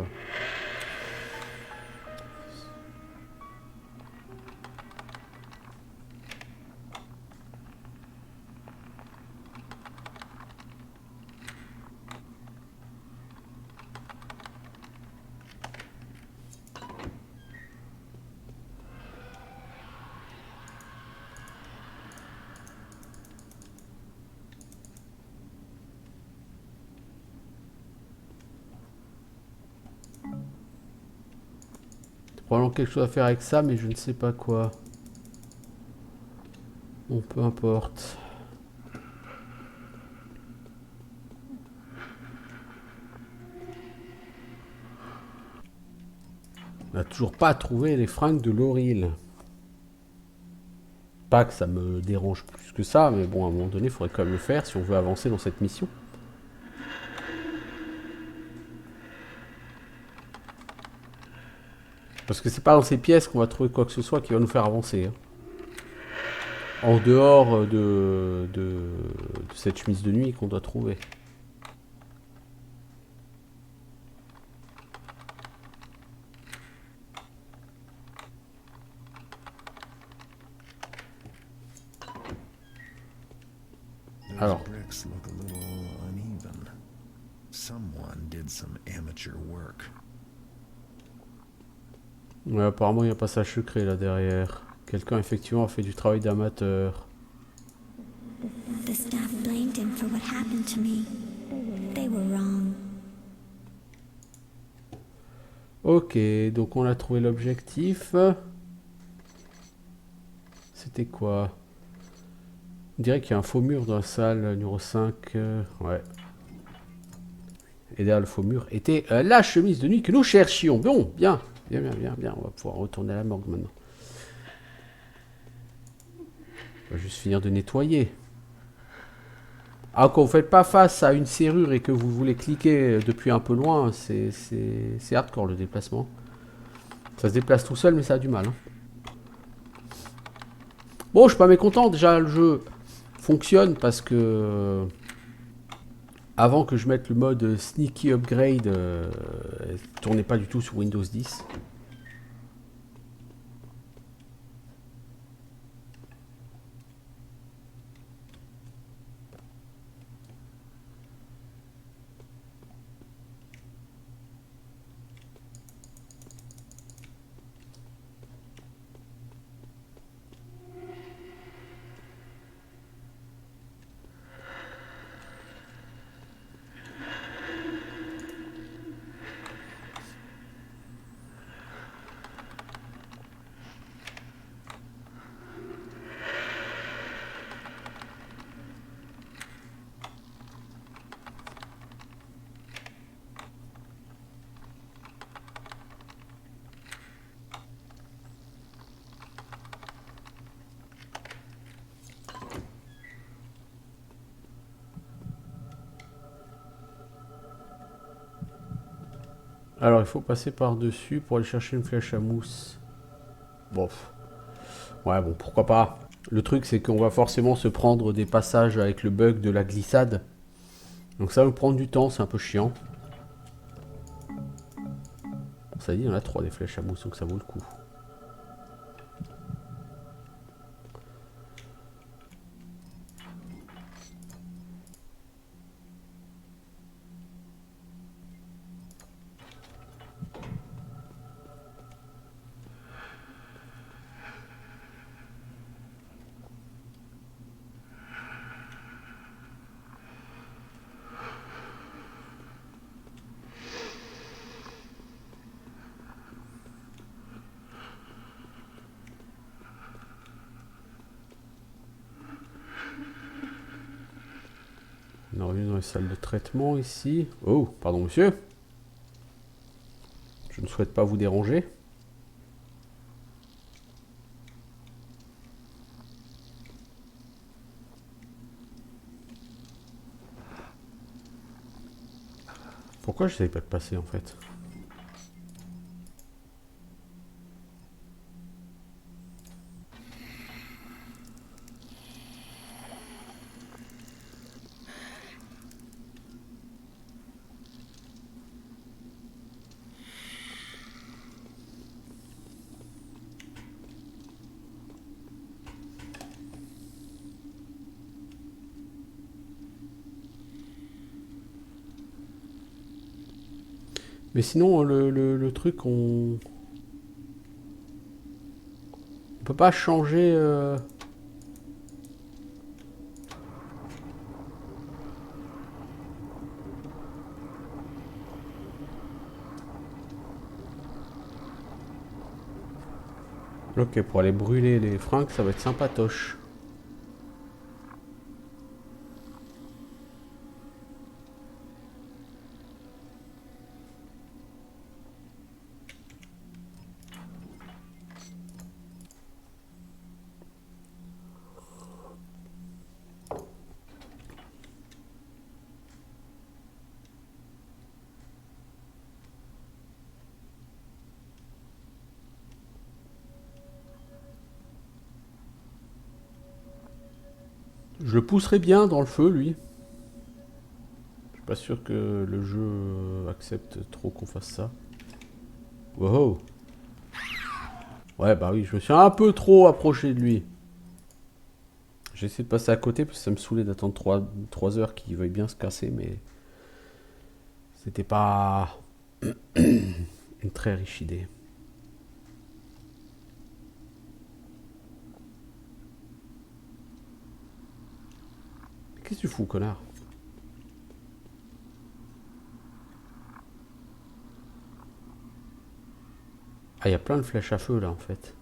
A: Probablement quelque chose à faire avec ça, mais je ne sais pas quoi. Bon, peu importe. On n'a toujours pas trouvé les fringues de Laurel. Pas que ça me dérange plus que ça, mais bon, à un moment donné, il faudrait quand même le faire si on veut avancer dans cette mission. Parce que c'est pas dans ces pièces qu'on va trouver quoi que ce soit qui va nous faire avancer. Hein. En dehors de cette chemise de nuit qu'on doit trouver. Alors.
G: Bricks look a little uneven. Someone did some amateur work.
A: Ouais, apparemment, il y a un passage secret là derrière. Quelqu'un, effectivement, a fait du travail d'amateur.
H: The staff blamed him for what happened to me. They were wrong.
A: Ok, donc on a trouvé l'objectif. C'était quoi? On dirait qu'il y a un faux mur dans la salle numéro 5. Ouais. Et derrière le faux mur était la chemise de nuit que nous cherchions. Bon, bien. Bien. On va pouvoir retourner à la morgue maintenant. On va juste finir de nettoyer. Ah, quand vous faites pas face à une serrure et que vous voulez cliquer depuis un peu loin, c'est hardcore le déplacement. Ça se déplace tout seul, mais ça a du mal. Hein. Bon, je suis pas mécontent. Déjà, le jeu fonctionne parce que... Avant que je mette le mode Sneaky Upgrade, tournait pas du tout sur Windows 10. Alors, il faut passer par-dessus pour aller chercher une flèche à mousse. Bof. Ouais, bon, pourquoi pas. Le truc, c'est qu'on va forcément se prendre des passages avec le bug de la glissade. Donc ça va nous prendre du temps, c'est un peu chiant. Bon, ça dit, il y en a 3 des flèches à mousse, donc ça vaut le coup. On est revenu dans les salles de traitement ici. Oh, pardon monsieur. Je ne souhaite pas vous déranger. Pourquoi je ne savais pas de passer en fait? Mais sinon, le truc, on peut pas changer... Ok, pour aller brûler les fringues, ça va être sympatoche. Je le pousserai bien dans le feu, lui. Je suis pas sûr que le jeu accepte trop qu'on fasse ça. Wow. Ouais, bah oui, je me suis un peu trop approché de lui. J'ai essayé de passer à côté parce que ça me saoulait d'attendre 3 heures qu'il veuille bien se casser, mais... C'était pas une très riche idée. Qu'est-ce que tu fous, connard? Ah, il y a plein de flèches à feu, là, en fait.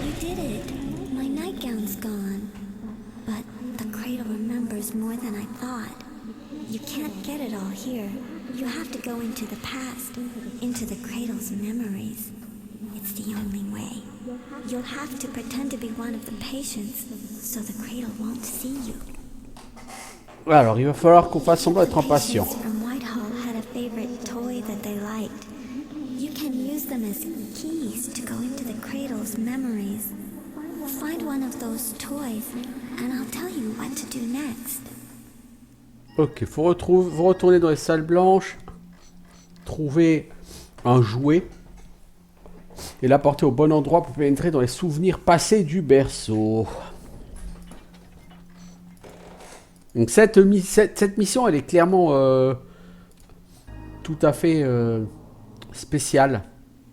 H: You did it. My nightgown's gone. But the cradle remembers more than I thought. You can't get it all here. You have to go into the past, into the cradle's memories. It's the only way. You'll have to pretend to be one of the patients, so the cradle won't see you.
A: Ouais, alors il va falloir qu'on fasse semblant d'être
H: The
A: impatient.
H: patients from Whitehall had a favorite toy that they liked. You can use them as keys to go into the cradle's memories. Find one of those toys, and I'll tell you what to do next.
A: Ok, faut retourner dans les salles blanches, trouver un jouet et l'apporter au bon endroit pour pénétrer dans les souvenirs passés du berceau. Donc cette mission, elle est clairement tout à fait spéciale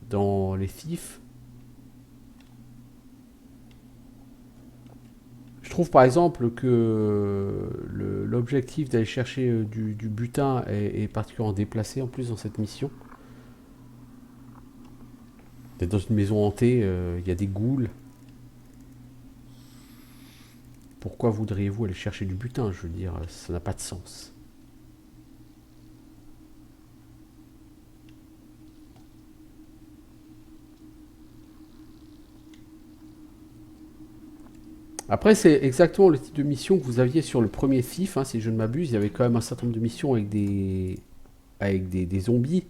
A: dans les Thiefs. Je trouve par exemple que l'objectif d'aller chercher du butin est particulièrement déplacé en plus dans cette mission. D'être dans une maison hantée, il y a des ghouls. Pourquoi voudriez-vous aller chercher du butin? Je veux dire, ça n'a pas de sens. Après, c'est exactement le type de mission que vous aviez sur le premier Thief, hein, si je ne m'abuse. Il y avait quand même un certain nombre de missions avec des zombies.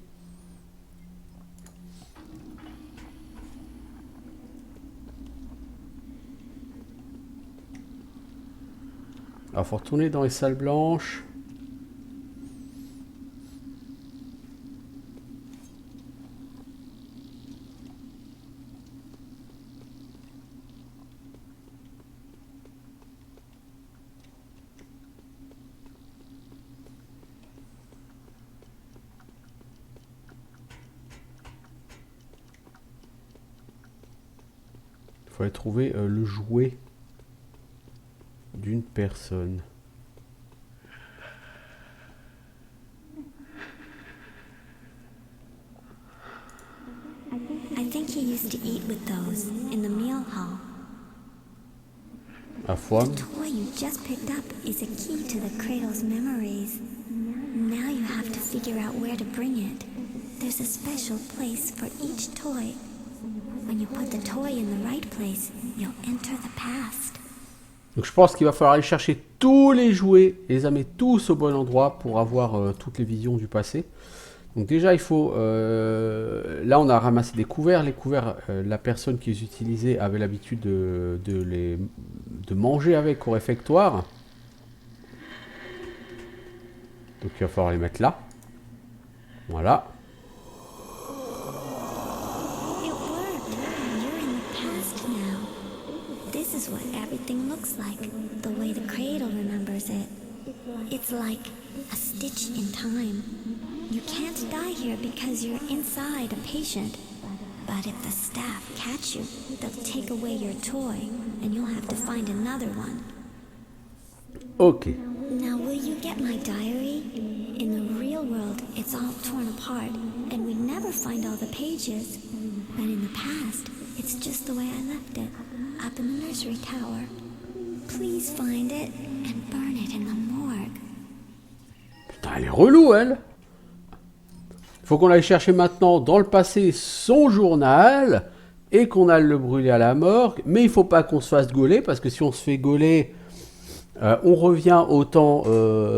A: Alors, faut retourner dans les salles blanches. Il faut aller trouver le jouet d'une personne.
H: I think he used to eat with those in the meal hall.
A: À foine.
H: The toy you just picked up is a key to the cradle's memories. Now you have to figure out where to bring it. There's a special place for each toy. When you put the toy in the right place, you'll enter the past.
A: Donc je pense qu'il va falloir aller chercher tous les jouets et les amener tous au bon endroit pour avoir toutes les visions du passé. Donc déjà il faut... là on a ramassé des couverts. Les couverts, la personne qui les utilisait avait l'habitude de manger avec au réfectoire. Donc il va falloir les mettre là. Voilà.
H: It worked. You're in the past now. This is what everything looks like, the way the cradle remembers it. It's like a stitch in time. You can't die here because you're inside a patient. But if the staff catch you, they'll take away your toy, and you'll have to find another one.
A: Ok.
H: Now, will you get my diary? In the real world, it's all torn apart, and we never find all the pages. But in the past, it's just the way I left it, up in the nursery tower. Please find it and burn it in the morgue.
A: Putain, elle est relou, elle. Faut qu'on aille chercher maintenant dans le passé son journal et qu'on aille le brûler à la morgue. Mais il faut pas qu'on se fasse gauler parce que si on se fait gauler, on revient aux temps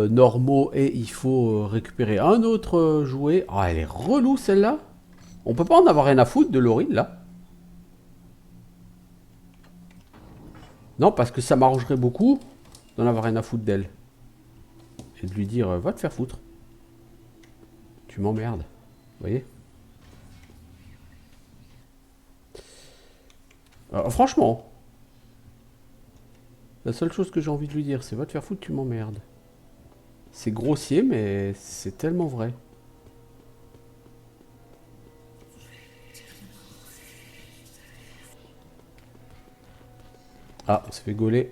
A: normaux et il faut récupérer un autre jouet. Ah, elle est relou celle-là. On peut pas en avoir rien à foutre de Laurine là. Non, parce que ça m'arrangerait beaucoup d'en avoir rien à foutre d'elle. Et de lui dire, va te faire foutre. Tu m'emmerdes. Vous voyez? Alors, franchement, la seule chose que j'ai envie de lui dire, c'est va te faire foutre, tu m'emmerdes. C'est grossier, mais c'est tellement vrai. Ah, on s'est fait gauler.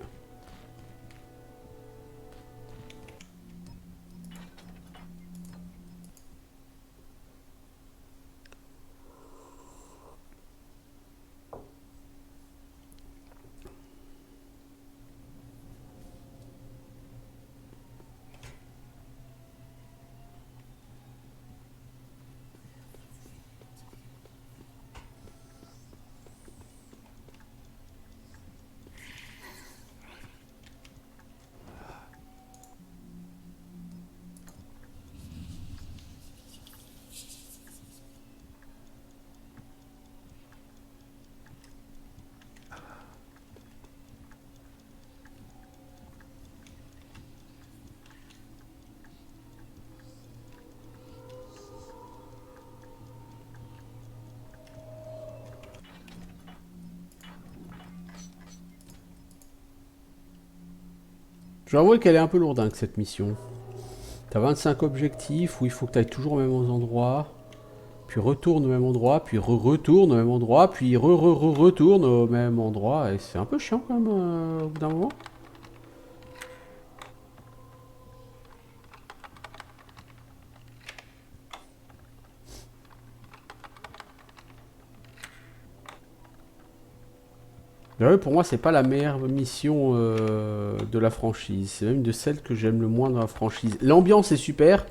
A: Je dois avouer qu'elle est un peu lourdingue cette mission. T'as 25 objectifs où il faut que tu ailles toujours au même endroit. Puis retourne au même endroit. Puis retourne au même endroit. Puis retourne au même endroit. Et c'est un peu chiant quand même au bout d'un moment. Pour moi, c'est pas la meilleure mission de la franchise. C'est même de celles que j'aime le moins dans la franchise. L'ambiance est super,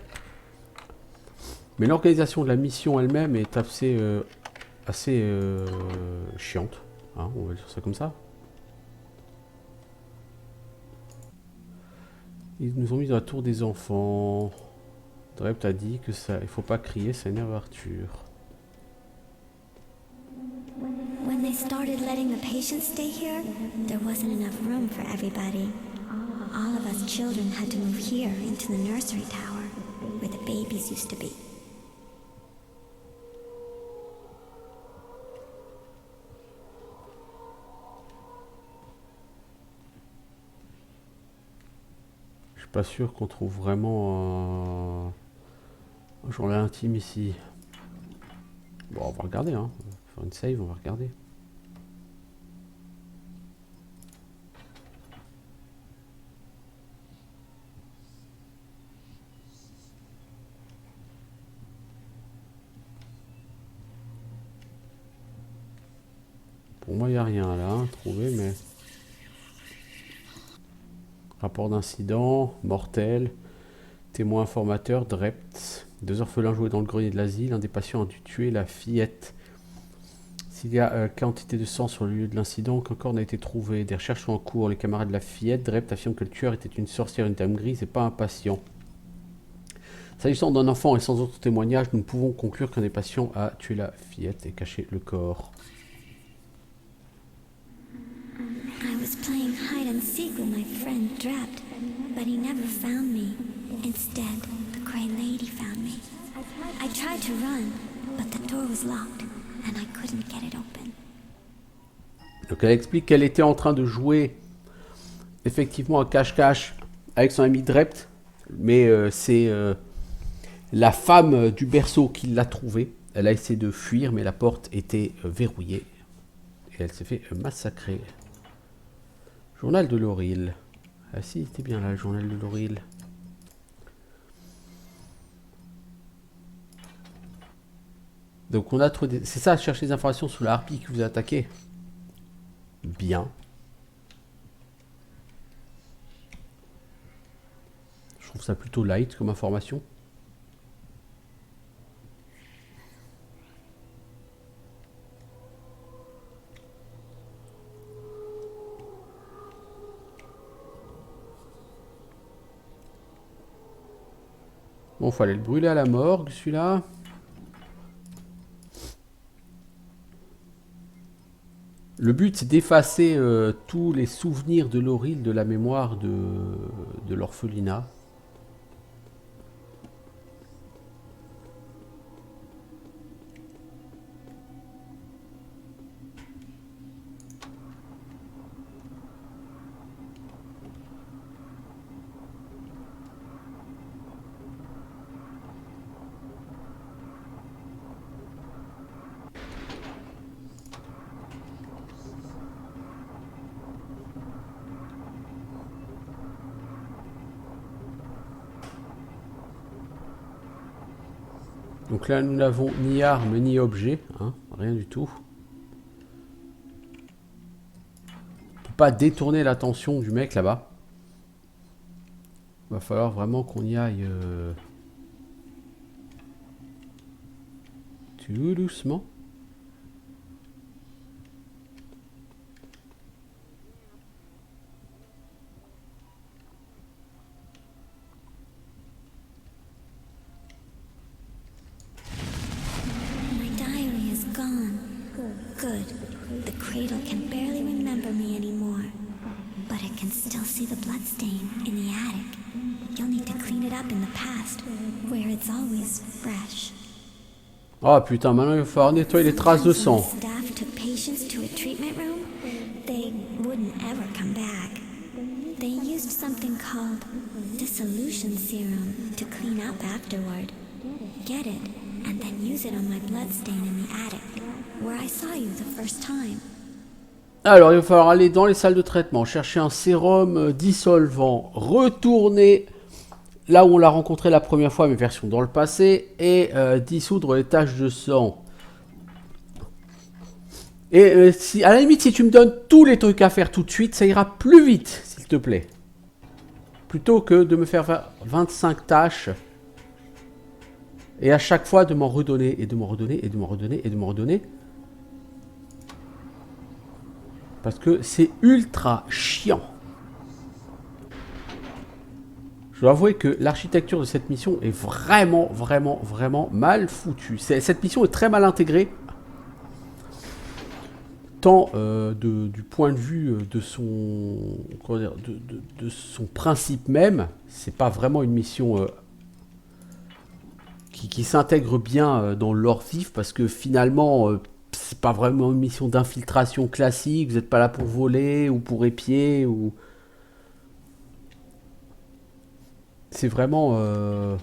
A: mais l'organisation de la mission elle-même est assez chiante. Hein, on va dire ça comme ça. Ils nous ont mis dans la tour des enfants. Drept a dit que ça, il faut pas crier, ça énerve Arthur.
H: When they started letting the patients stay here, there wasn't enough room for everybody. All of us children had to move here into the nursery tower, where the babies used to be.
A: Je suis pas sûr qu'on trouve vraiment un journal intime ici. Bon, on va regarder, hein. On va faire une save, on va regarder. Pour moi, il n'y a rien là, hein, trouvé, mais... Rapport d'incident, mortel, témoin informateur, Drept. 2 orphelins jouaient dans le grenier de l'asile. Un des patients a dû tuer la fillette. S'il y a quantité de sang sur le lieu de l'incident, aucun corps n'a été trouvé. Des recherches sont en cours. Les camarades de la fillette, Drept affirment que le tueur était une sorcière, une dame grise et pas un patient. S'agissant d'un enfant et sans autre témoignage, nous ne pouvons conclure qu'un des patients a tué la fillette et caché le corps.
H: I was playing hide and seek with my friend Drept, but he never found me. Instead, the Grey Lady found me. I tried to run, but the door was locked, and I couldn't get it open.
A: Donc elle explique qu'elle était en train de jouer effectivement à cache-cache avec son ami Drept, mais c'est la femme du berceau qui l'a trouvée. Elle a essayé de fuir, mais la porte était verrouillée et elle s'est fait massacrer. Journal de Lauril. Ah si, c'était bien là, le journal de Lauril. Donc on a trouvé... C'est ça, chercher des informations sur la harpie qui vous a attaqué. Bien. Je trouve ça plutôt light comme information. Bon, fallait le brûler à la morgue, celui-là. Le but, c'est d'effacer tous les souvenirs de Lauril de la mémoire de l'orphelinat. Donc là, nous n'avons ni arme ni objet, hein, rien du tout. On peut pas détourner l'attention du mec là-bas. Va falloir vraiment qu'on y aille tout doucement.
H: My diary is gone. Good. The cradle can barely remember me anymore. But it can still see the bloodstain in the attic. You'll need to clean it up in the past, where it's always fresh.
A: Oh putain, maintenant il va falloir nettoyer les traces de sang.
H: Staff took patients to a treatment room. They wouldn't ever come back. They used something called dissolution serum to clean up afterward. Get it, and then use it on my bloodstain in the attic, where I saw you the first time.
A: Alors, il va falloir aller dans les salles de traitement, chercher un sérum dissolvant, retourner là où on l'a rencontré la première fois, mais version dans le passé, et dissoudre les taches de sang. Et si, à la limite, si tu me donnes tous les trucs à faire tout de suite, ça ira plus vite, s'il te plaît. Plutôt que de me faire 25 tâches, et à chaque fois de m'en redonner, et de m'en redonner, et de m'en redonner, et de m'en redonner. Parce que c'est ultra chiant. Je dois avouer que l'architecture de cette mission est vraiment, vraiment, vraiment mal foutue. Cette mission est très mal intégrée. Tant du point de vue de son, comment dire, de son principe même, c'est pas vraiment une mission qui s'intègre bien dans le lore vif, parce que finalement, c'est pas vraiment une mission d'infiltration classique. Vous n'êtes pas là pour voler ou pour épier ou. C'est vraiment.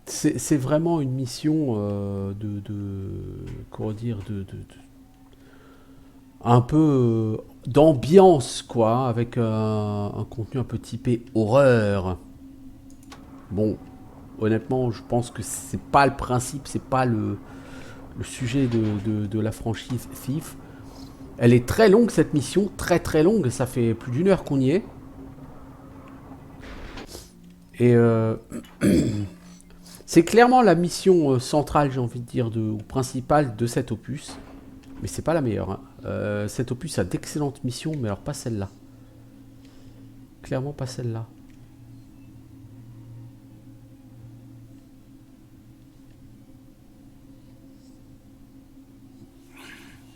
A: C'est vraiment une mission comment dire, un peu d'ambiance, quoi, avec un contenu un peu typé horreur. Bon, honnêtement, je pense que c'est pas le principe, c'est pas le sujet de la franchise Thief. Elle est très longue, cette mission, très très longue, ça fait plus d'1 heure qu'on y est. Et c'est clairement la mission centrale, j'ai envie de dire, ou principale de cet opus. Mais c'est pas la meilleure. Hein. Cet opus a d'excellentes missions, mais alors pas celle-là. Clairement pas celle-là.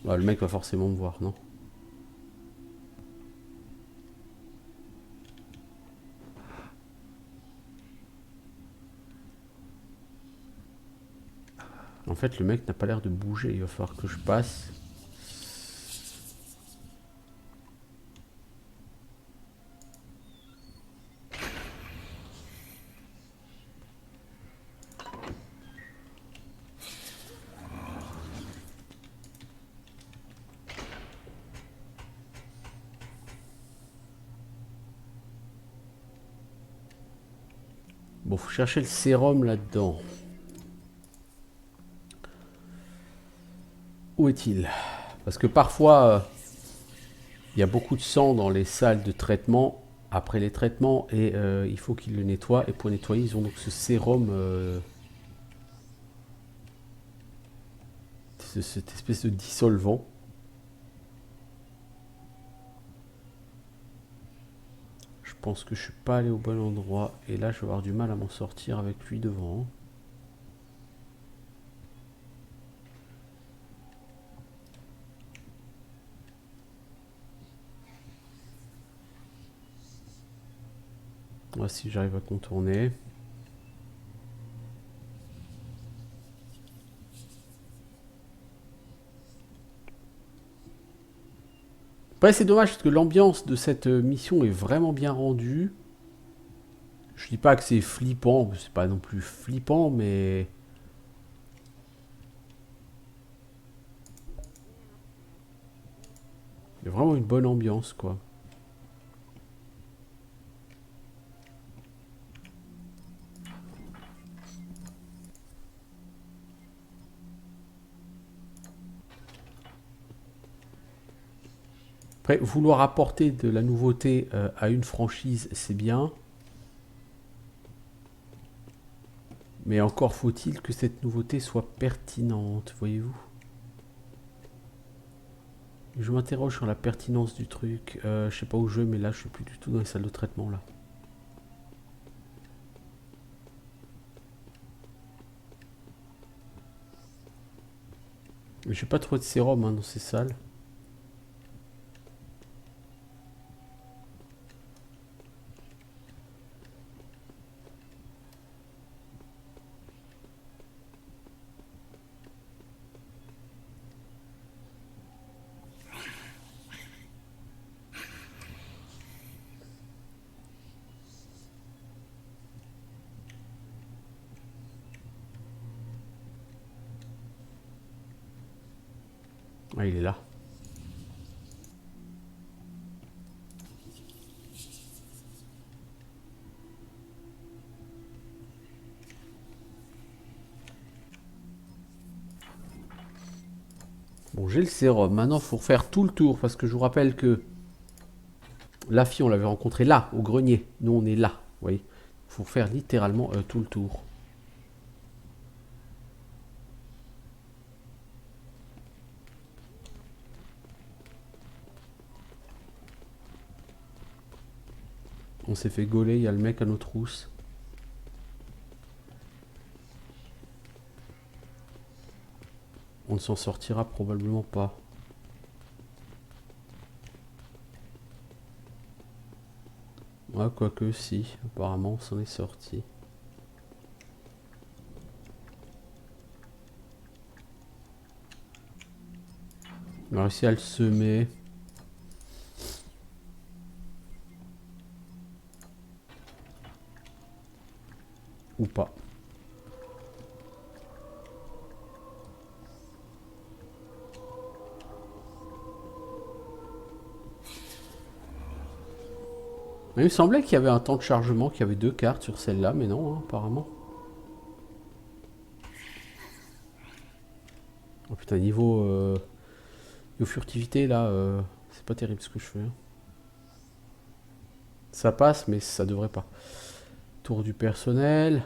A: Bah, le mec va forcément me voir, non? En fait, le mec n'a pas l'air de bouger. Il va falloir que je passe. Bon, faut chercher le sérum là-dedans. Où est-il? Parce que parfois, il y a beaucoup de sang dans les salles de traitement, après les traitements, et il faut qu'ils le nettoient. Et pour nettoyer, ils ont donc ce sérum, cette espèce de dissolvant. Je pense que je suis pas allé au bon endroit, et là, je vais avoir du mal à m'en sortir avec lui devant. Voici si j'arrive à contourner. Après, c'est dommage parce que l'ambiance de cette mission est vraiment bien rendue. Je dis pas que c'est flippant, c'est pas non plus flippant, mais... il y a vraiment une bonne ambiance, quoi. Après, vouloir apporter de la nouveauté à une franchise, c'est bien. Mais encore faut-il que cette nouveauté soit pertinente, voyez-vous. Je m'interroge sur la pertinence du truc. Je sais pas où je vais, mais là, je suis plus du tout dans les salles de traitement, là. J'ai pas trouvé de sérum hein, dans ces salles. Ah, il est là. Bon, j'ai le sérum. Maintenant, il faut refaire tout le tour. Parce que je vous rappelle que la fille, on l'avait rencontrée là, au grenier. Nous, on est là. Vous voyez, il faut faire littéralement tout le tour. On s'est fait gauler, il y a le mec à nos trousses. On ne s'en sortira probablement pas. Ouais, quoique si, apparemment on s'en est sorti. On a réussi à le semer. Ou pas. Il me semblait qu'il y avait un temps de chargement, qu'il y avait 2 cartes sur celle-là, mais non, hein, apparemment. Oh putain, niveau furtivité, là, c'est pas terrible ce que je fais. Hein. Ça passe, mais ça devrait pas. Tour du personnel.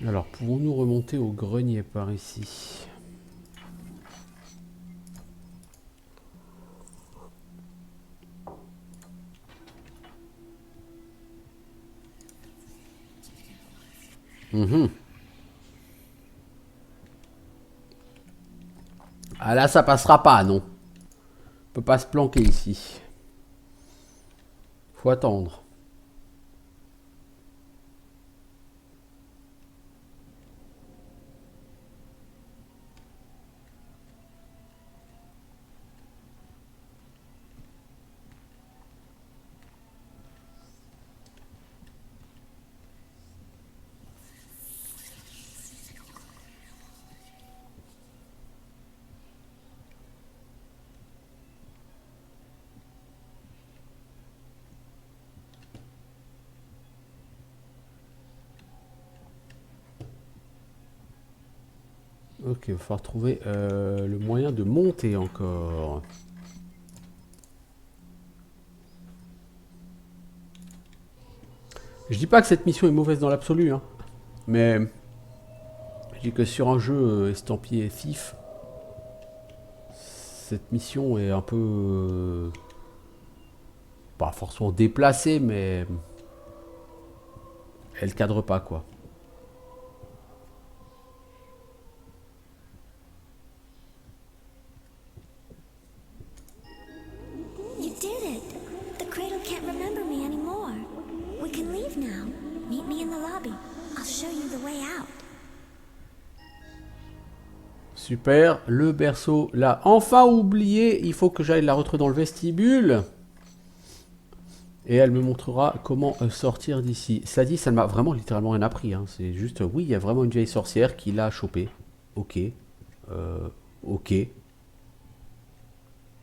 A: Alors, pouvons-nous remonter au grenier par ici? Ah là, ça passera pas, non. On peut pas se planquer ici. Faut attendre. Ok, il va falloir trouver le moyen de monter encore. Je dis pas que cette mission est mauvaise dans l'absolu, hein, mais je dis que sur un jeu estampillé FIF, cette mission est un peu pas forcément déplacée, mais elle cadre pas quoi.
H: You did it! The cradle can't remember me anymore. We can leave now. Meet me in the lobby. I'll show you the way out.
A: Super, le berceau l'a enfin oublié. Il faut que j'aille la retrouver dans le vestibule. Et elle me montrera comment sortir d'ici. Ça dit, ça ne m'a vraiment littéralement rien appris. Hein. C'est juste, oui, il y a vraiment une vieille sorcière qui l'a chopé. Ok. Ok.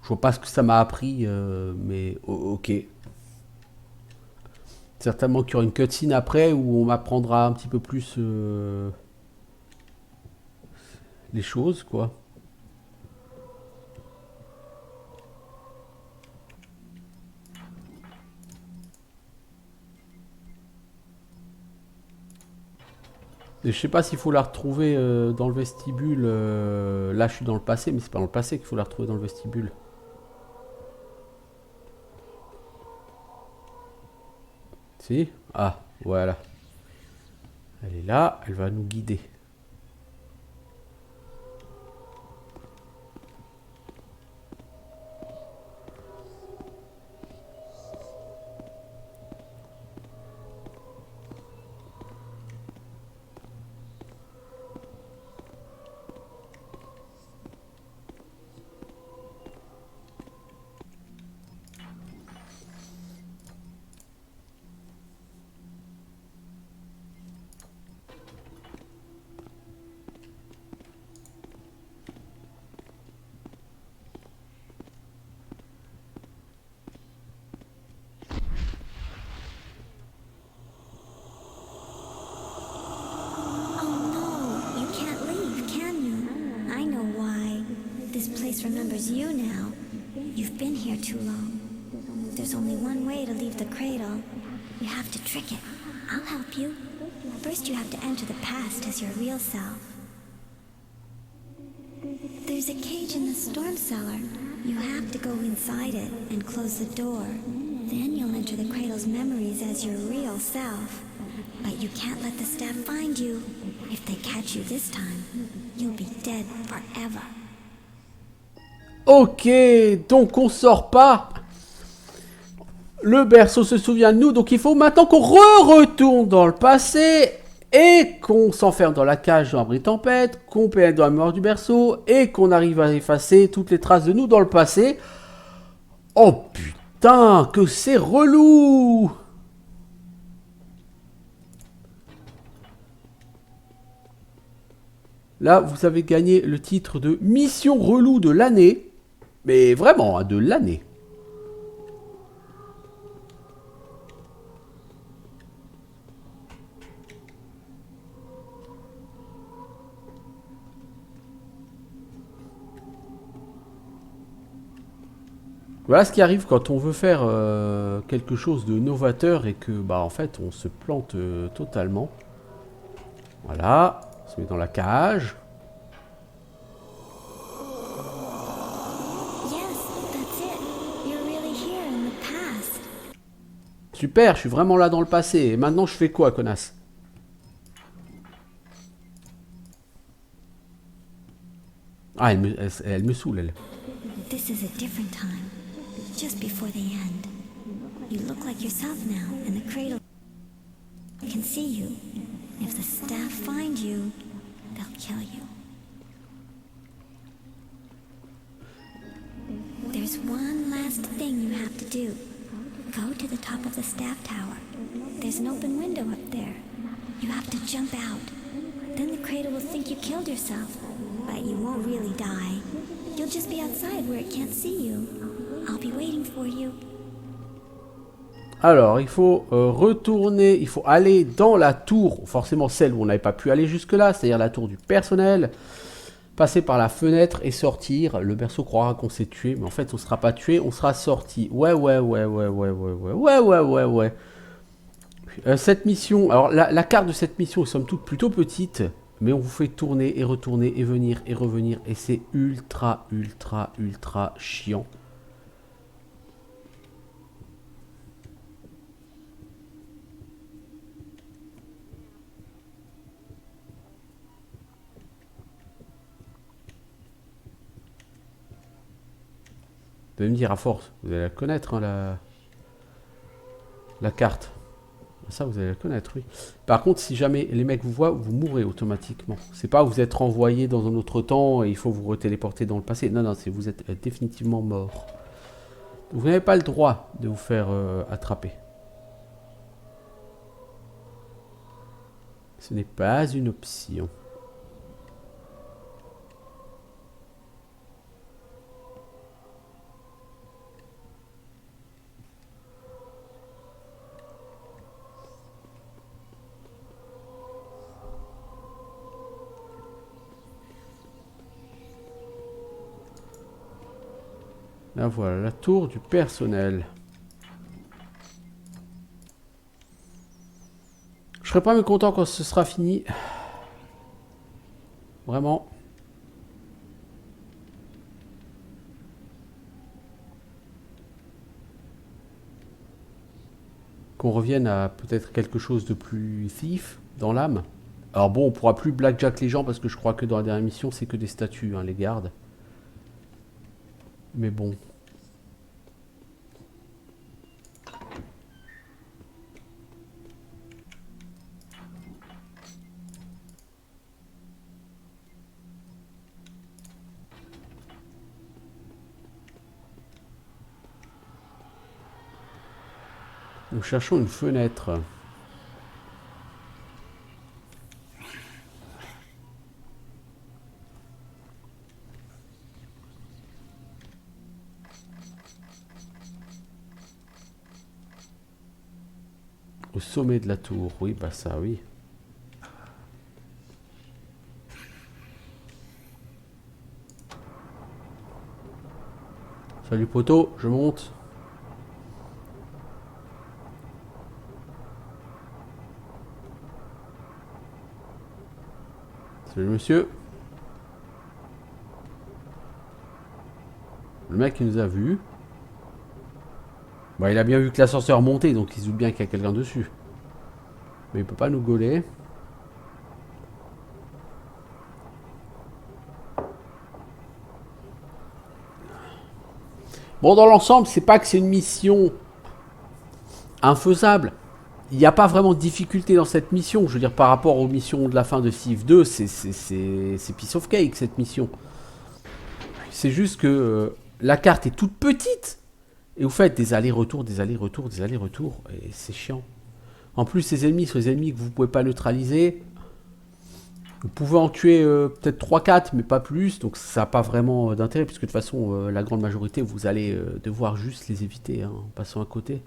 A: Je vois pas ce que ça m'a appris, mais ok. Certainement qu'il y aura une cutscene après où on m'apprendra un petit peu plus les choses, quoi. Et je sais pas s'il faut la retrouver dans le vestibule. Là, je suis dans le passé, mais c'est pas dans le passé qu'il faut la retrouver dans le vestibule. Si? Ah, voilà. Elle est là, elle va nous guider.
H: remembers you now. You've been here too long. There's only one way to leave the cradle. You have to trick it. I'll help you. First you have to enter the past as your real self. There's a cage in the storm cellar. You have to go inside it and close the door. Then you'll enter the cradle's memories as your real self. But you can't let the staff find you. If they catch you this time, you'll be dead forever.
A: Ok, donc on sort pas. Le berceau se souvient de nous, donc il faut maintenant qu'on retourne dans le passé et qu'on s'enferme dans la cage dans l'abri tempête, qu'on pénètre dans la mémoire du berceau et qu'on arrive à effacer toutes les traces de nous dans le passé. Oh putain, que c'est relou! Là, vous avez gagné le titre de mission relou de l'année. Mais vraiment, hein, de l'année. Voilà ce qui arrive quand on veut faire quelque chose de novateur et que, bah, en fait, on se plante totalement. Voilà, on se met dans la cage. Super, je suis vraiment là dans le passé. Et maintenant, je fais quoi, connasse? Ah, elle me saoule, elle.
H: This is a different time. Just before the end. You look like yourself now, and the cradle can see you. If the staff find you, they'll kill you. There's one last thing you have to do. Go to the top of the staff tower. There's an open window up there. You have to jump out. Then the cradle will think you killed yourself. But you won't really die. You'll just be outside where it can't see you. I'll be waiting for you.
A: Alors, il faut retourner, il faut aller dans la tour, forcément celle où on n'avait pas pu aller jusque-là, c'est-à-dire la tour du personnel, passer par la fenêtre et sortir. Le berceau croira qu'on s'est tué, mais en fait, on ne sera pas tué, on sera sorti. Ouais. Cette mission, alors la carte de cette mission est somme toute plutôt petite, mais on vous fait tourner et retourner et venir et revenir, et c'est ultra chiant. Vous allez me dire à force, vous allez la connaître, hein, la carte. Ça, vous allez la connaître, oui. Par contre, si jamais les mecs vous voient, vous mourrez automatiquement. C'est pas vous êtes renvoyé dans un autre temps et il faut vous retéléporter dans le passé. Non, c'est vous êtes définitivement mort. Vous n'avez pas le droit de vous faire attraper. Ce n'est pas une option. Là voilà, la tour du personnel. Je serai pas mécontent quand ce sera fini. Vraiment. Qu'on revienne à peut-être quelque chose de plus thief dans l'âme. Alors bon, on pourra plus blackjack les gens parce que je crois que dans la dernière mission, c'est que des statues, hein, les gardes. Mais bon. Nous cherchons une fenêtre. Au sommet de la tour, oui, bah ça, oui. Salut poteau, je monte. Salut monsieur. Le mec il nous a vu. Bon, il a bien vu que l'ascenseur montait, donc il se doute bien qu'il y a quelqu'un dessus. Mais il peut pas nous gauler. Bon, dans l'ensemble, c'est pas que c'est une mission infaisable. Il n'y a pas vraiment de difficulté dans cette mission. Je veux dire, par rapport aux missions de la fin de Civ 2, c'est piece of cake cette mission. C'est juste que la carte est toute petite. Et vous faites des allers-retours, des allers-retours, des allers-retours. Et c'est chiant. En plus, ces ennemis sont des ennemis que vous ne pouvez pas neutraliser. Vous pouvez en tuer peut-être 3-4, mais pas plus. Donc ça n'a pas vraiment d'intérêt. Puisque de toute façon, la grande majorité, vous allez devoir juste les éviter hein, en passant à côté.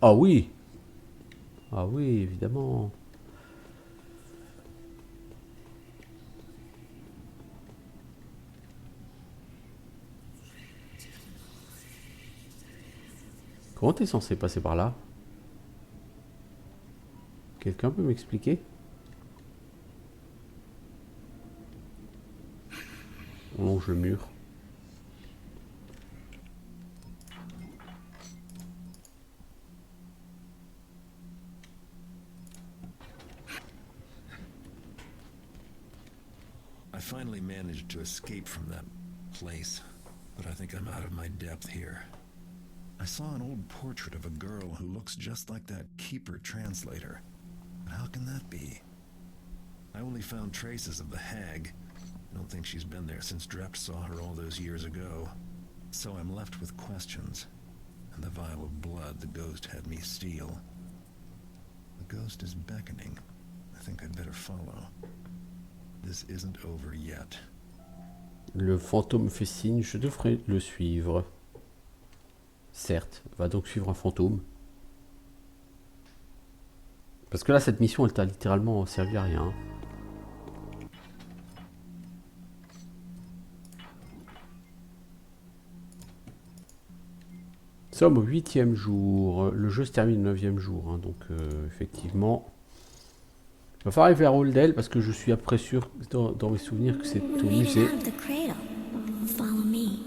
A: Ah oui. Ah oui, évidemment. Comment t'es censé passer par là? Quelqu'un peut m'expliquer? On longe le mur.
G: I finally managed to escape from that place, but I think I'm out of my depth here. I saw an old portrait of a girl who looks just like that Keeper translator. But how can that be? I only found traces of the hag. I don't think she's been there since Drept saw her all those years ago. So I'm left with questions. And the vial of blood the ghost had me steal. The ghost is beckoning. I think I'd better follow. This isn't over yet.
A: Le fantôme fait signe, je devrais le suivre. Certes, va donc suivre un fantôme. Parce que là, cette mission, elle t'a littéralement servi à rien. Nous sommes au 8e jour. Le jeu se termine le 9e jour. Hein, donc, effectivement... Il va falloir aller vers Oldell parce que je suis après sûr, dans mes souvenirs, que c'est au musée.
H: Follow me.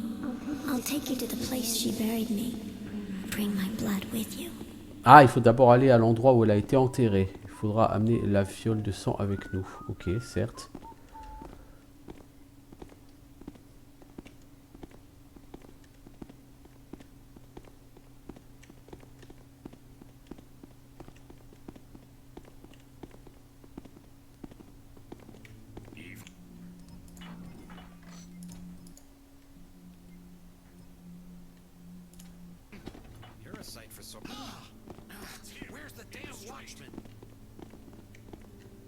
H: I'll take you to the place she buried me. Bring my blood with you.
A: Ah, il faut d'abord aller à l'endroit où elle a été enterrée. Il faudra amener la fiole de sang avec nous. Ok, certes.
C: Where's the damn watchman?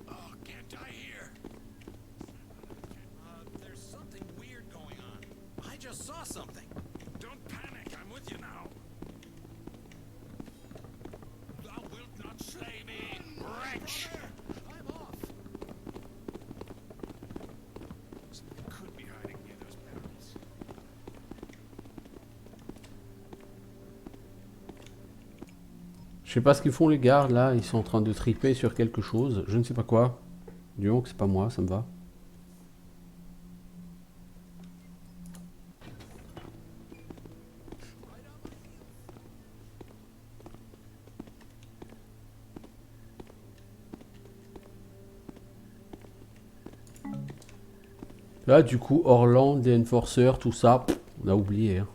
C: Oh, can't die here. There's something weird going on. I just saw something. Don't panic, I'm with you now. Thou wilt not slay me, wretch! I'm off. Something could be hiding near those barrels.
A: Je sais pas ce qu'ils font les gardes là, ils sont en train de triper sur quelque chose, je ne sais pas quoi. Du moment que c'est pas moi, ça me va. Là du coup, Orland, les Enforcers, tout ça, on a oublié. Hein.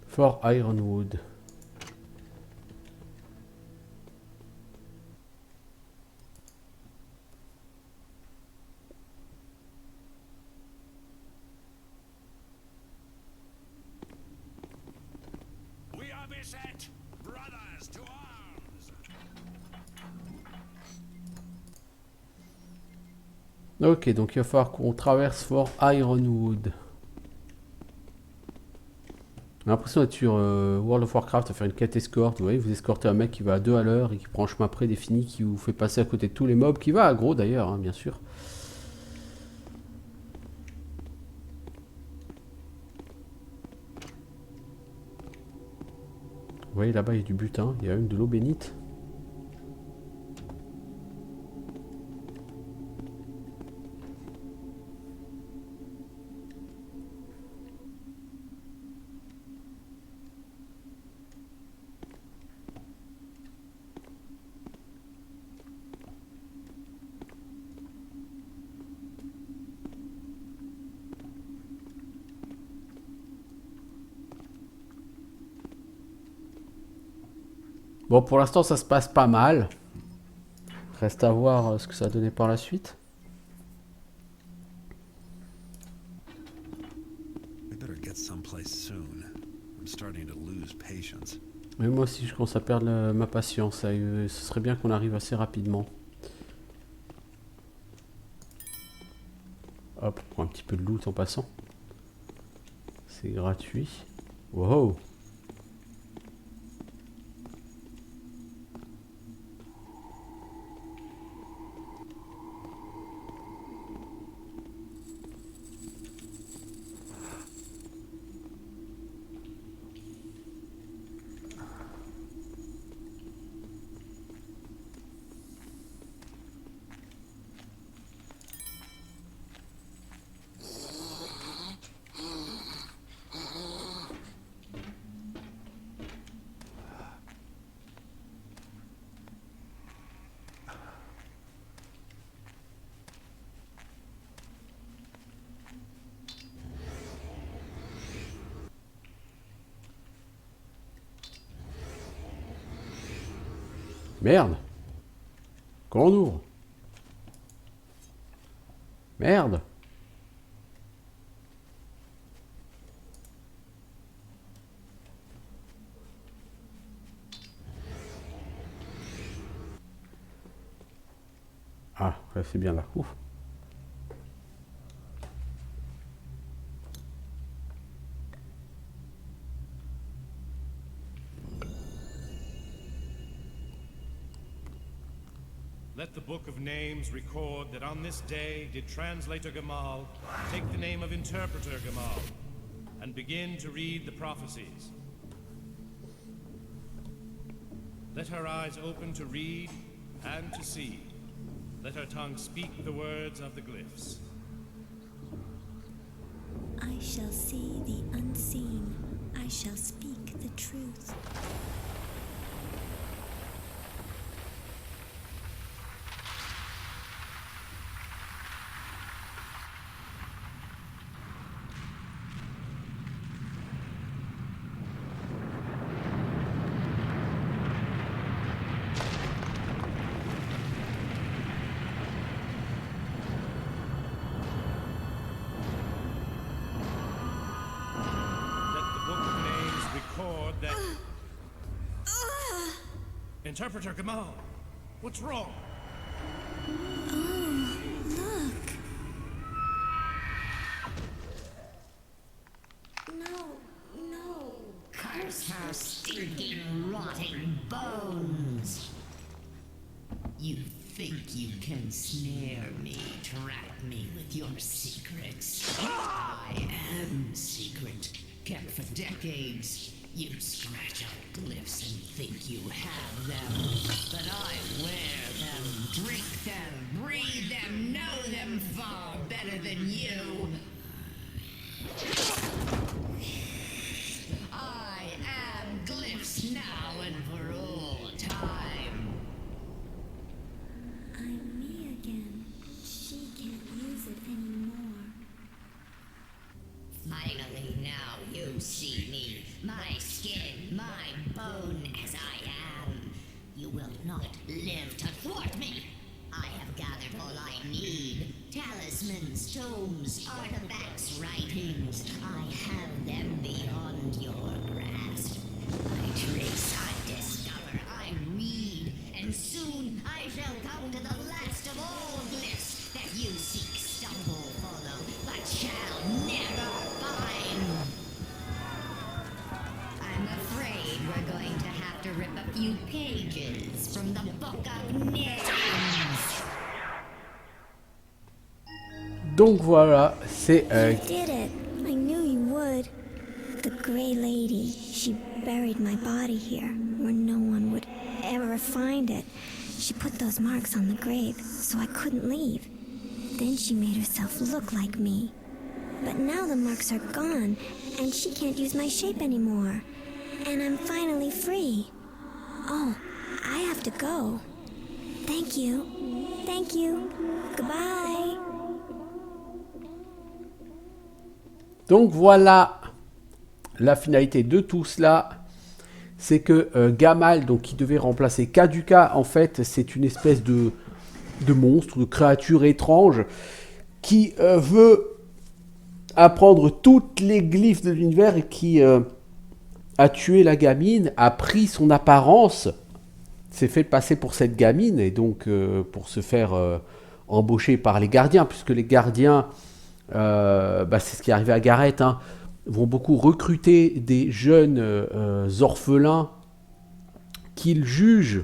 A: Fort Ironwood.
C: We are beset! Brothers, to arms!
A: Ok, donc il va falloir qu'on traverse Fort Ironwood. J'ai l'impression d'être sur World of Warcraft à faire une quête escorte. Vous voyez, vous escortez un mec qui va à 2 à l'heure et qui prend un chemin prédéfini qui vous fait passer à côté de tous les mobs, qui va aggro d'ailleurs, hein, bien sûr. Vous voyez là-bas, il y a du butin. Il y a même de l'eau bénite. Bon, pour l'instant, ça se passe pas mal. Reste à voir ce que ça a donné par la suite.
G: We better get someplace soon. I'm starting to lose patience.
A: Mais moi aussi, je commence à perdre ma patience. Ce serait bien qu'on arrive assez rapidement. Hop, on prend un petit peu de loot en passant. C'est gratuit. Wow! Merde! Comment on ouvre? Merde! Ah, là c'est bien là. Ouf.
I: Let the Book of Names record that on this day did Translator Gamal take the name of Interpreter Gamal and begin to read the prophecies. Let her eyes open to read and to see. Let her tongue speak the words of the glyphs.
H: I shall see the unseen. I shall speak the truth.
I: Interpreter Gamal, what's wrong?
H: Oh, look. No.
J: Curse her stinking, rotting bones! You think you can snare me, trap me with your secrets? I am secret, kept for decades. You scratch out glyphs and think you have them, but I wear them, drink them, breathe them, know them far better than you. I am glyphs now and for all time.
H: I'm me again. She can't use it anymore.
J: Finally, now you see me. My skin, my bone as I am. You will not live to thwart me. I have gathered all I need. Talismans, tomes, artifacts, writings. I have them beyond your grasp. I trace, I discover, I read. And soon I shall come to the last of all glyphs that you seek, stumble, follow, but shall never find. I'm afraid we're going to have to rip a few pages from the Book of Names.
A: Donc voilà, c'est
H: You did it. I knew you would. The Grey Lady, she buried my body here, where no one would ever find it. She put those marks on the grave, so I couldn't leave. Then she made herself look like me. But now the marks are gone, and she can't use my shape anymore. And I'm finally free. Oh, I have to go. Thank you. Thank you. Goodbye.
A: Donc voilà la finalité de tout cela. C'est que Gamal, donc, qui devait remplacer Kaduka, en fait, c'est une espèce de monstre, de créature étrange qui veut apprendre toutes les glyphes de l'univers et qui a tué la gamine, a pris son apparence, s'est fait passer pour cette gamine et donc pour se faire embaucher par les gardiens, puisque les gardiens, c'est ce qui est arrivé à Gareth, hein, vont beaucoup recruter des jeunes orphelins qu'ils jugent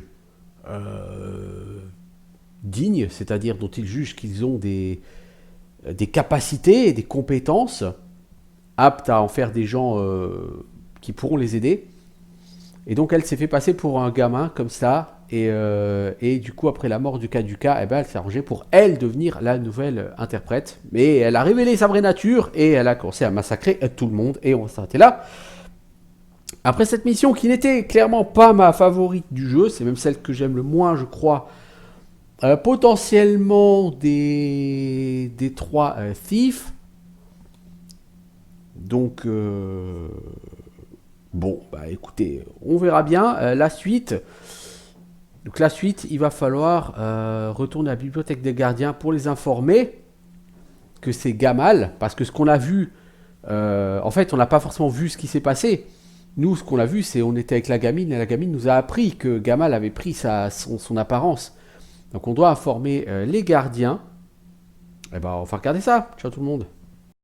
A: dignes, c'est-à-dire dont ils jugent qu'ils ont des capacités et des compétences aptes à en faire des gens qui pourront les aider. Et donc elle s'est fait passer pour un gamin comme ça, et du coup après la mort du Kaduka, elle s'est arrangée pour elle devenir la nouvelle interprète. Mais elle a révélé sa vraie nature et elle a commencé à massacrer tout le monde, et on va s'arrêter là. Après cette mission qui n'était clairement pas ma favorite du jeu, c'est même celle que j'aime le moins, je crois, potentiellement des 3 Thieves. Donc bon, écoutez, on verra bien la suite. Donc la suite, il va falloir retourner à la bibliothèque des gardiens pour les informer que c'est Gamal, parce que ce qu'on a vu, en fait, on n'a pas forcément vu ce qui s'est passé. Nous, ce qu'on a vu, c'est on était avec la gamine, et la gamine nous a appris que Gamal avait pris son apparence. Donc on doit informer les gardiens. Et on va regarder ça. Ciao tout le monde.